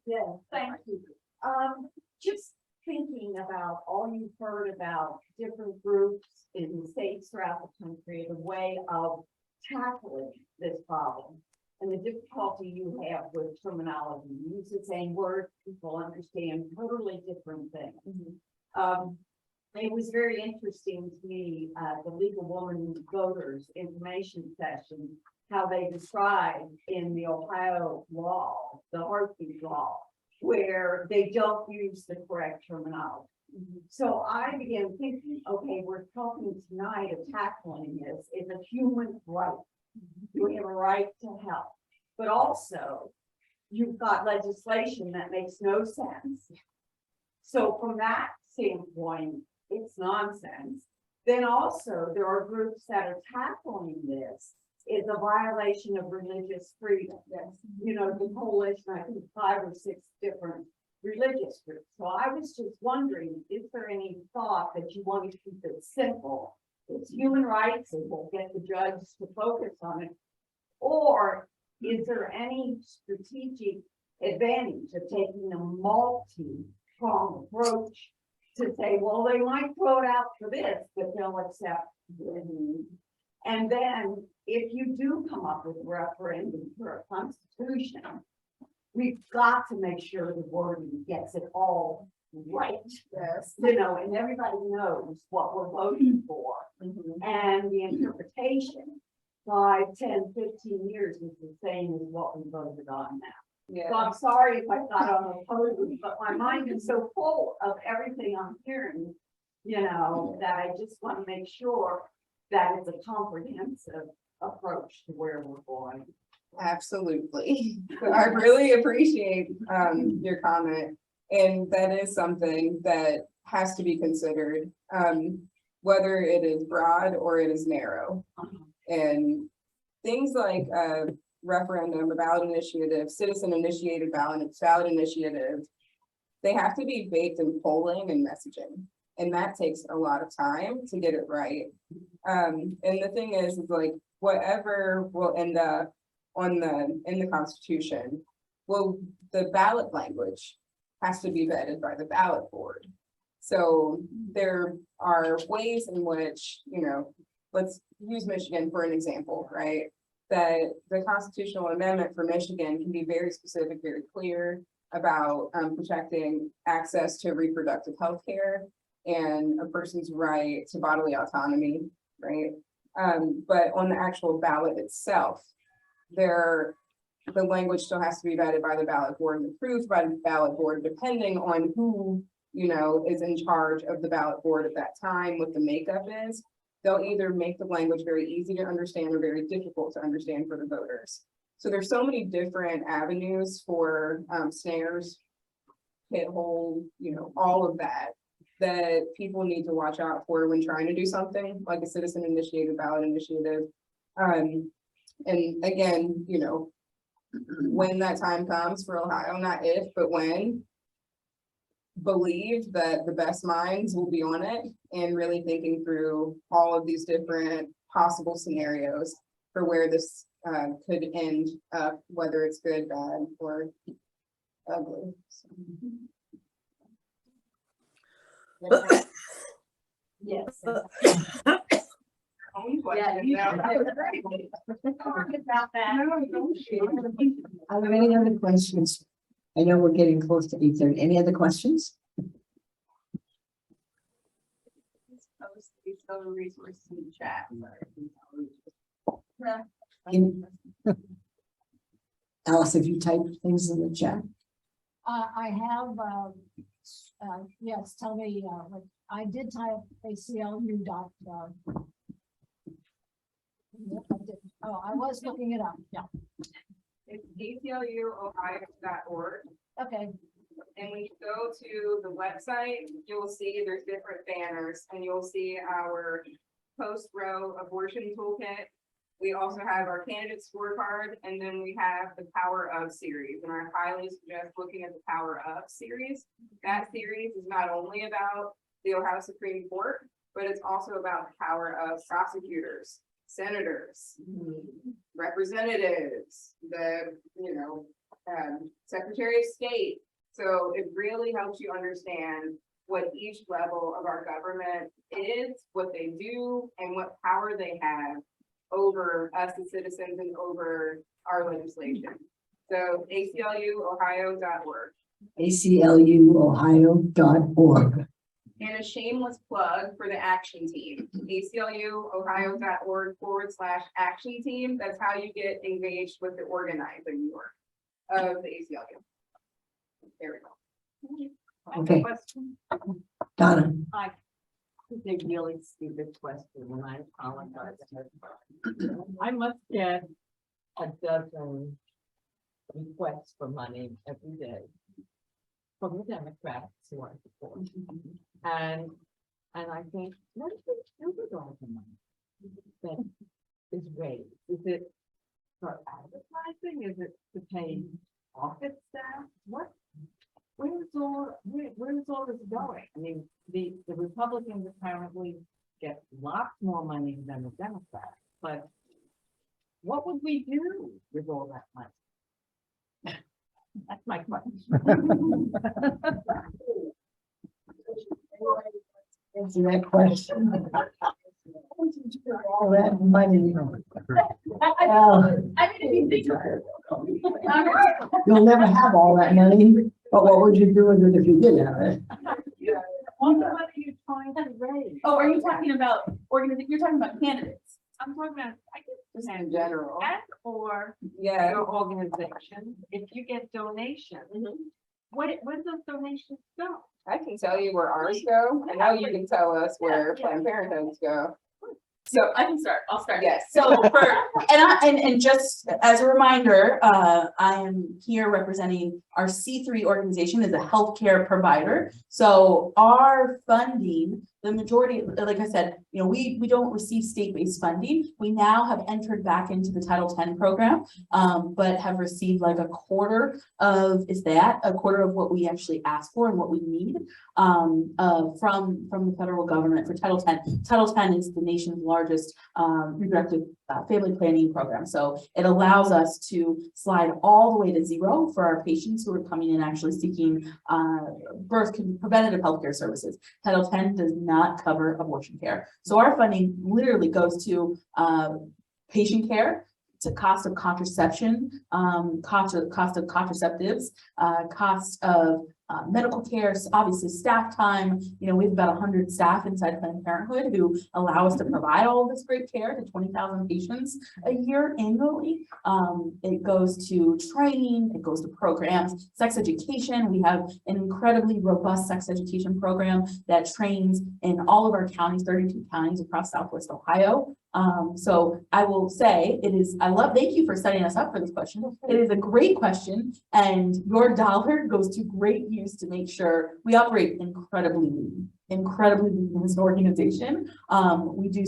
Yeah, thank you. Just thinking about all you've heard about different groups in states throughout the country, the way of tackling this problem and the difficulty you have with terminology. You use the same word, people understand totally different things. It was very interesting to me, the Legal Woman Voters information session, how they described in the Ohio law, the heartbeat law, where they don't use the correct terminology. So I began thinking, okay, we're talking tonight of tackling this. It's a human right. You have a right to health, but also you've got legislation that makes no sense. So from that standpoint, it's nonsense. Then also there are groups that are tackling this is a violation of religious freedom. Yes. You know, the coalition, I think 5 or 6 different religious groups. So I was just wondering, is there any thought that you want to keep it simple? It's human rights and we'll get the judge to focus on it. Or is there any strategic advantage of taking a multi-pronged approach to say, well, they might throw it out for this, but they'll accept it. And then if you do come up with a referendum for a constitution, we've got to make sure the wording gets it all right. Yes. You know, and everybody knows what we're voting for. And the interpretation 5, 10, 15 years is the same as what we voted on now. Yeah. So I'm sorry if I got on the podium, but my mind is so full of everything I'm hearing, you know, that I just want to make sure that it's a comprehensive approach to where we're going. Absolutely. I really appreciate your comment. And that is something that has to be considered, whether it is broad or it is narrow. And things like referendum, a ballot initiative, citizen initiated ballot initiative, they have to be baked in polling and messaging. And that takes a lot of time to get it right. And the thing is like, whatever will end up in the Constitution, well, the ballot language has to be vetted by the ballot board. So there are ways in which, you know, let's use Michigan for an example, right? That the constitutional amendment for Michigan can be very specific, very clear about protecting access to reproductive health care and a person's right to bodily autonomy, right? But on the actual ballot itself, the language still has to be vetted by the ballot board and approved by the ballot board, depending on who, you know, is in charge of the ballot board at that time, what the makeup is. they'll either make the language very easy to understand or very difficult to understand for the voters. So there's so many different avenues for snares, hit hole, you know, all of that, that people need to watch out for when trying to do something like a citizen initiated ballot initiative. And again, you know, when that time comes for Ohio, not if, but when, believe that the best minds will be on it and really thinking through all of these different possible scenarios for where this could end up, whether it's good, bad, or ugly. Yes. Yeah, you now. About that. Are there any other questions? I know we're getting close to 8:30. Any other questions? Post these other resources in the chat. Alice, have you typed things in the chat? I have, yes, tell me, what I did type ACLU dot. Oh, I was looking it up, yeah, It's ACLUohio.org. okay, And when you go to the website, you'll see there's different banners and you'll see our post-row abortion toolkit. We also have our candidate scorecard, and then we have the Power Of series, and I highly suggest looking at the Power Of series. That series is not only about the Ohio Supreme Court, but it's also about the power of prosecutors, senators, representatives, the, you know, Secretary of State. So it really helps you understand what each level of our government is, what they do, and what power they have over us as citizens and over our legislation. So ACLUohio.org. ACLUohio.org. And a shameless plug for the action team, ACLUohio.org/action team. That's how you get engaged with the organizing work of the ACLU. There we go. Okay. Donna. It's a really stupid question, and I apologize. I must get a dozen requests for money every day from the Democrats who are support. And I think, what do they do with all the money that is raised? Is it for advertising? Is it to pay office staff? What? Where's all this going? I mean, the Republicans apparently get lots more money than the Democrats, but what would we do with all that money? That's my question. Answer that question. All that money. Well, you'll never have all that money, but what would you do with it if you did have it? What are you trying to raise? Oh, are you talking about you're talking about candidates? I'm talking about, I guess, Just in general. and or Yeah. your organization, if you get donations, where do those donations go? I can tell you where ours go. I know you can tell us where Planned Parenthood's go. So I can start, I'll start. Yes. So and just as a reminder, I am here representing our C3 organization as a healthcare provider. So our funding, the majority, like I said, you know, we don't receive state-based funding. We now have entered back into the Title X program, but have received like a quarter of what we actually ask for and what we need from the federal government for Title X. Title X is the nation's largest reproductive family planning program. So it allows us to slide all the way to zero for our patients who are coming in actually seeking preventative healthcare services. Title X does not cover abortion care. So our funding literally goes to patient care, to cost of contraception, cost of contraceptives, cost of medical care, so obviously staff time. You know, we have about 100 staff inside Planned Parenthood who allow us to provide all of this great care to 20,000 patients a year annually. It goes to training, it goes to programs, sex education. We have an incredibly robust sex education program that trains in all of our counties, 32 counties across Southwest Ohio. So I will say thank you for setting us up for this question. It is a great question, and your dollar goes to great use to make sure we operate incredibly lean in this organization. We do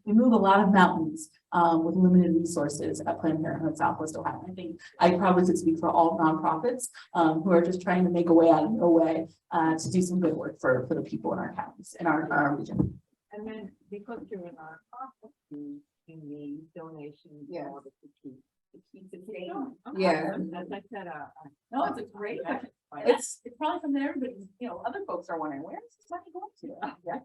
we move a lot of mountains with limited resources at Planned Parenthood Southwest Ohio. I think I probably could speak for all nonprofits who are just trying to make a way out of no way to do some good work for the people in our counties, in our region. And then because you're in our office, you need donations. Yeah. In order to keep the same. Yeah. As I said, No, it's a great question. It's probably from there, but you know, other folks are wondering, where is this money going to? Yeah.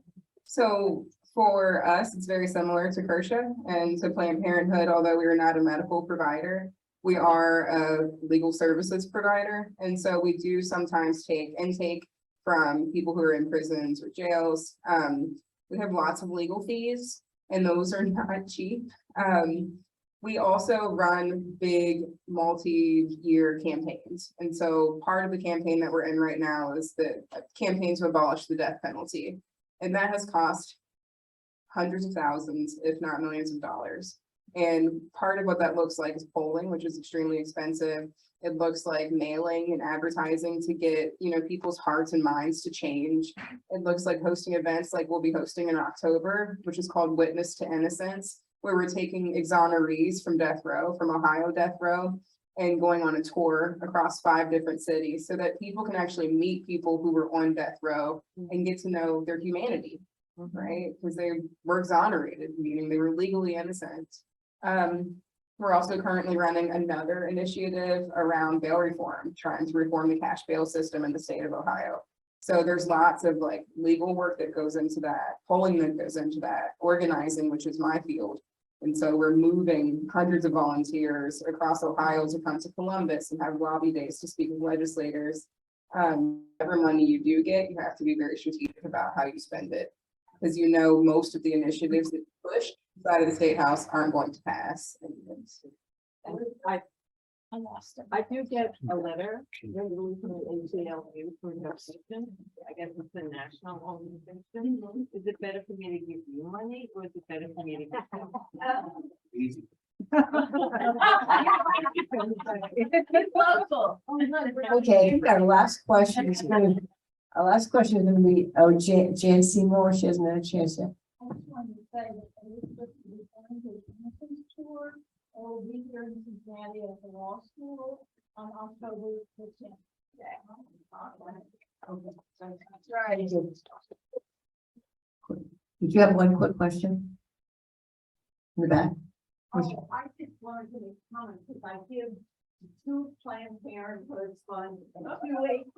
So for us, it's very similar to Kershaw and to Planned Parenthood, although we are not a medical provider. We are a legal services provider. And so we do sometimes take intake from people who are in prisons or jails. We have lots of legal fees, and those are not cheap. We also run big multi-year campaigns. And so part of the campaign that we're in right now is the campaign to abolish the death penalty. And that has cost hundreds of thousands, if not millions of dollars. And part of what that looks like is polling, which is extremely expensive. It looks like mailing and advertising to get, you know, people's hearts and minds to change. It looks like hosting events like we'll be hosting in October, which is called Witness to Innocence, where we're taking exonerees from death row, from Ohio death row, and going on a tour across 5 different cities so that people can actually meet people who were on death row and get to know their humanity, right? Because they were exonerated, meaning they were legally innocent. We're also currently running another initiative around bail reform, trying to reform the cash bail system in the state of Ohio. So there's lots of like legal work that goes into that, polling that goes into that, organizing, which is my field. And so we're moving hundreds of volunteers across Ohio to come to Columbus and have lobby days to speak with legislators. Whatever money you do get, you have to be very strategic about how you spend it. Because you know, most of the initiatives that you push inside of the State House aren't going to pass. I lost it. I do get a letter regularly from the ACLU for donation. I guess it's a national organization. Is it better for me to give you money, or is it better for me to give you? Easy. Okay, our last question is gonna, be, Jan Seymour. She hasn't had a chance yet. I just wanted to say that Elizabeth will be going to the Innocence Tour. I will be here in Cincinnati at the law school on October the 10th. That's right. Did you have one quick question? In the back? Oh, I just wanted to make comment because I give 2 Planned Parenthood funds and 2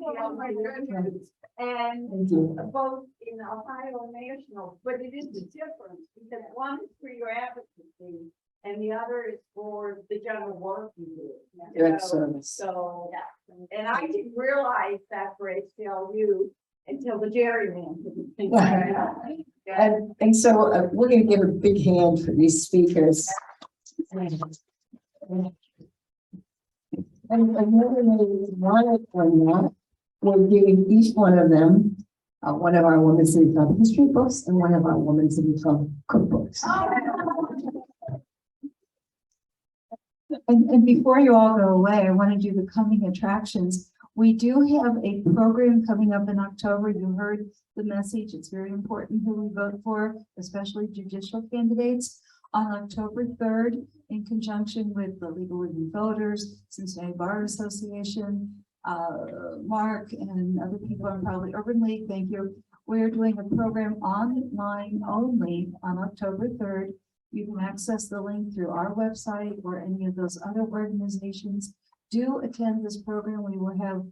ACLU funds, and Thank you. both in Ohio and national, but it is a difference because one is for your advocacy and the other is for the general work you do. Direct service. So, and I didn't realize that for ACLU until the gerrymandering. And so we're going to give a big hand for these speakers. And whether they want it or not, we're giving each one of them one of our Women's City Club history books and one of our Women's City Club cookbooks. And before you all go away, I want to do the coming attractions. We do have a program coming up in October. You heard the message. It's very important who we vote for, especially judicial candidates. On October 3rd, in conjunction with the Legal Women Voters, Cincinnati Bar Association, Mark and other people, and probably Urban League, thank you. We're doing a program online only on October 3rd. You can access the link through our website or any of those other organizations. Do attend this program. We will have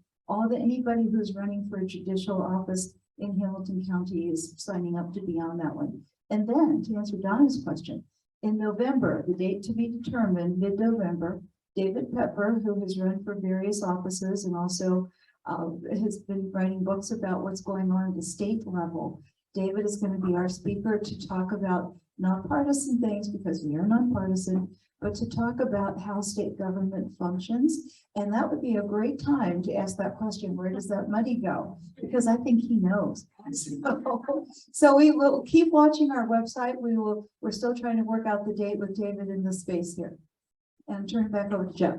anybody who's running for a judicial office in Hamilton County is signing up to be on that one. And then to answer Donna's question, In November, the date to be determined, mid-November, David Pepper, who has run for various offices and also has been writing books about what's going on at the state level. David is going to be our speaker to talk about nonpartisan things because we are nonpartisan, but to talk about how state government functions. And that would be a great time to ask that question, where does that money go? Because I think he knows. So we will keep watching our website. We're still trying to work out the date with David in the space here. And turn it back over to Jeff.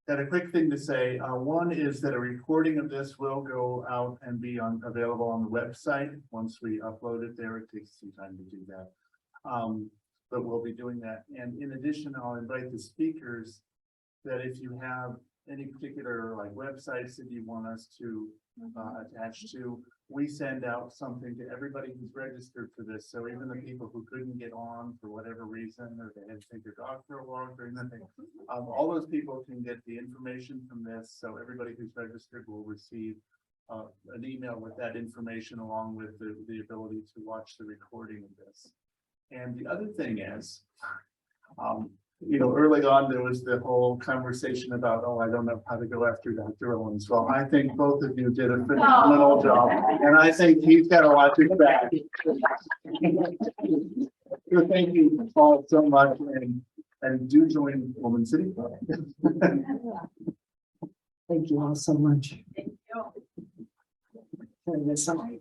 Got a quick thing to say. One is that a recording of this will go out and be available on the website. Once we upload it there, it takes some time to do that. But we'll be doing that. And in addition, I'll invite the speakers that if you have any particular like websites that you want us to attach to, we send out something to everybody who's registered for this. So even the people who couldn't get on for whatever reason, or they had to take their dog for a walk or anything, all those people can get the information from this. So everybody who's registered will receive an email with that information along with the ability to watch the recording of this. And the other thing is, you know, early on, there was the whole conversation about, oh, I don't know how to go after Dr. Owens. Well, I think both of you did a phenomenal job, and I think he's got a lot to back. So thank you all so much, and do join Woman City Club. Thank you all so much. Thank you. Turn this on.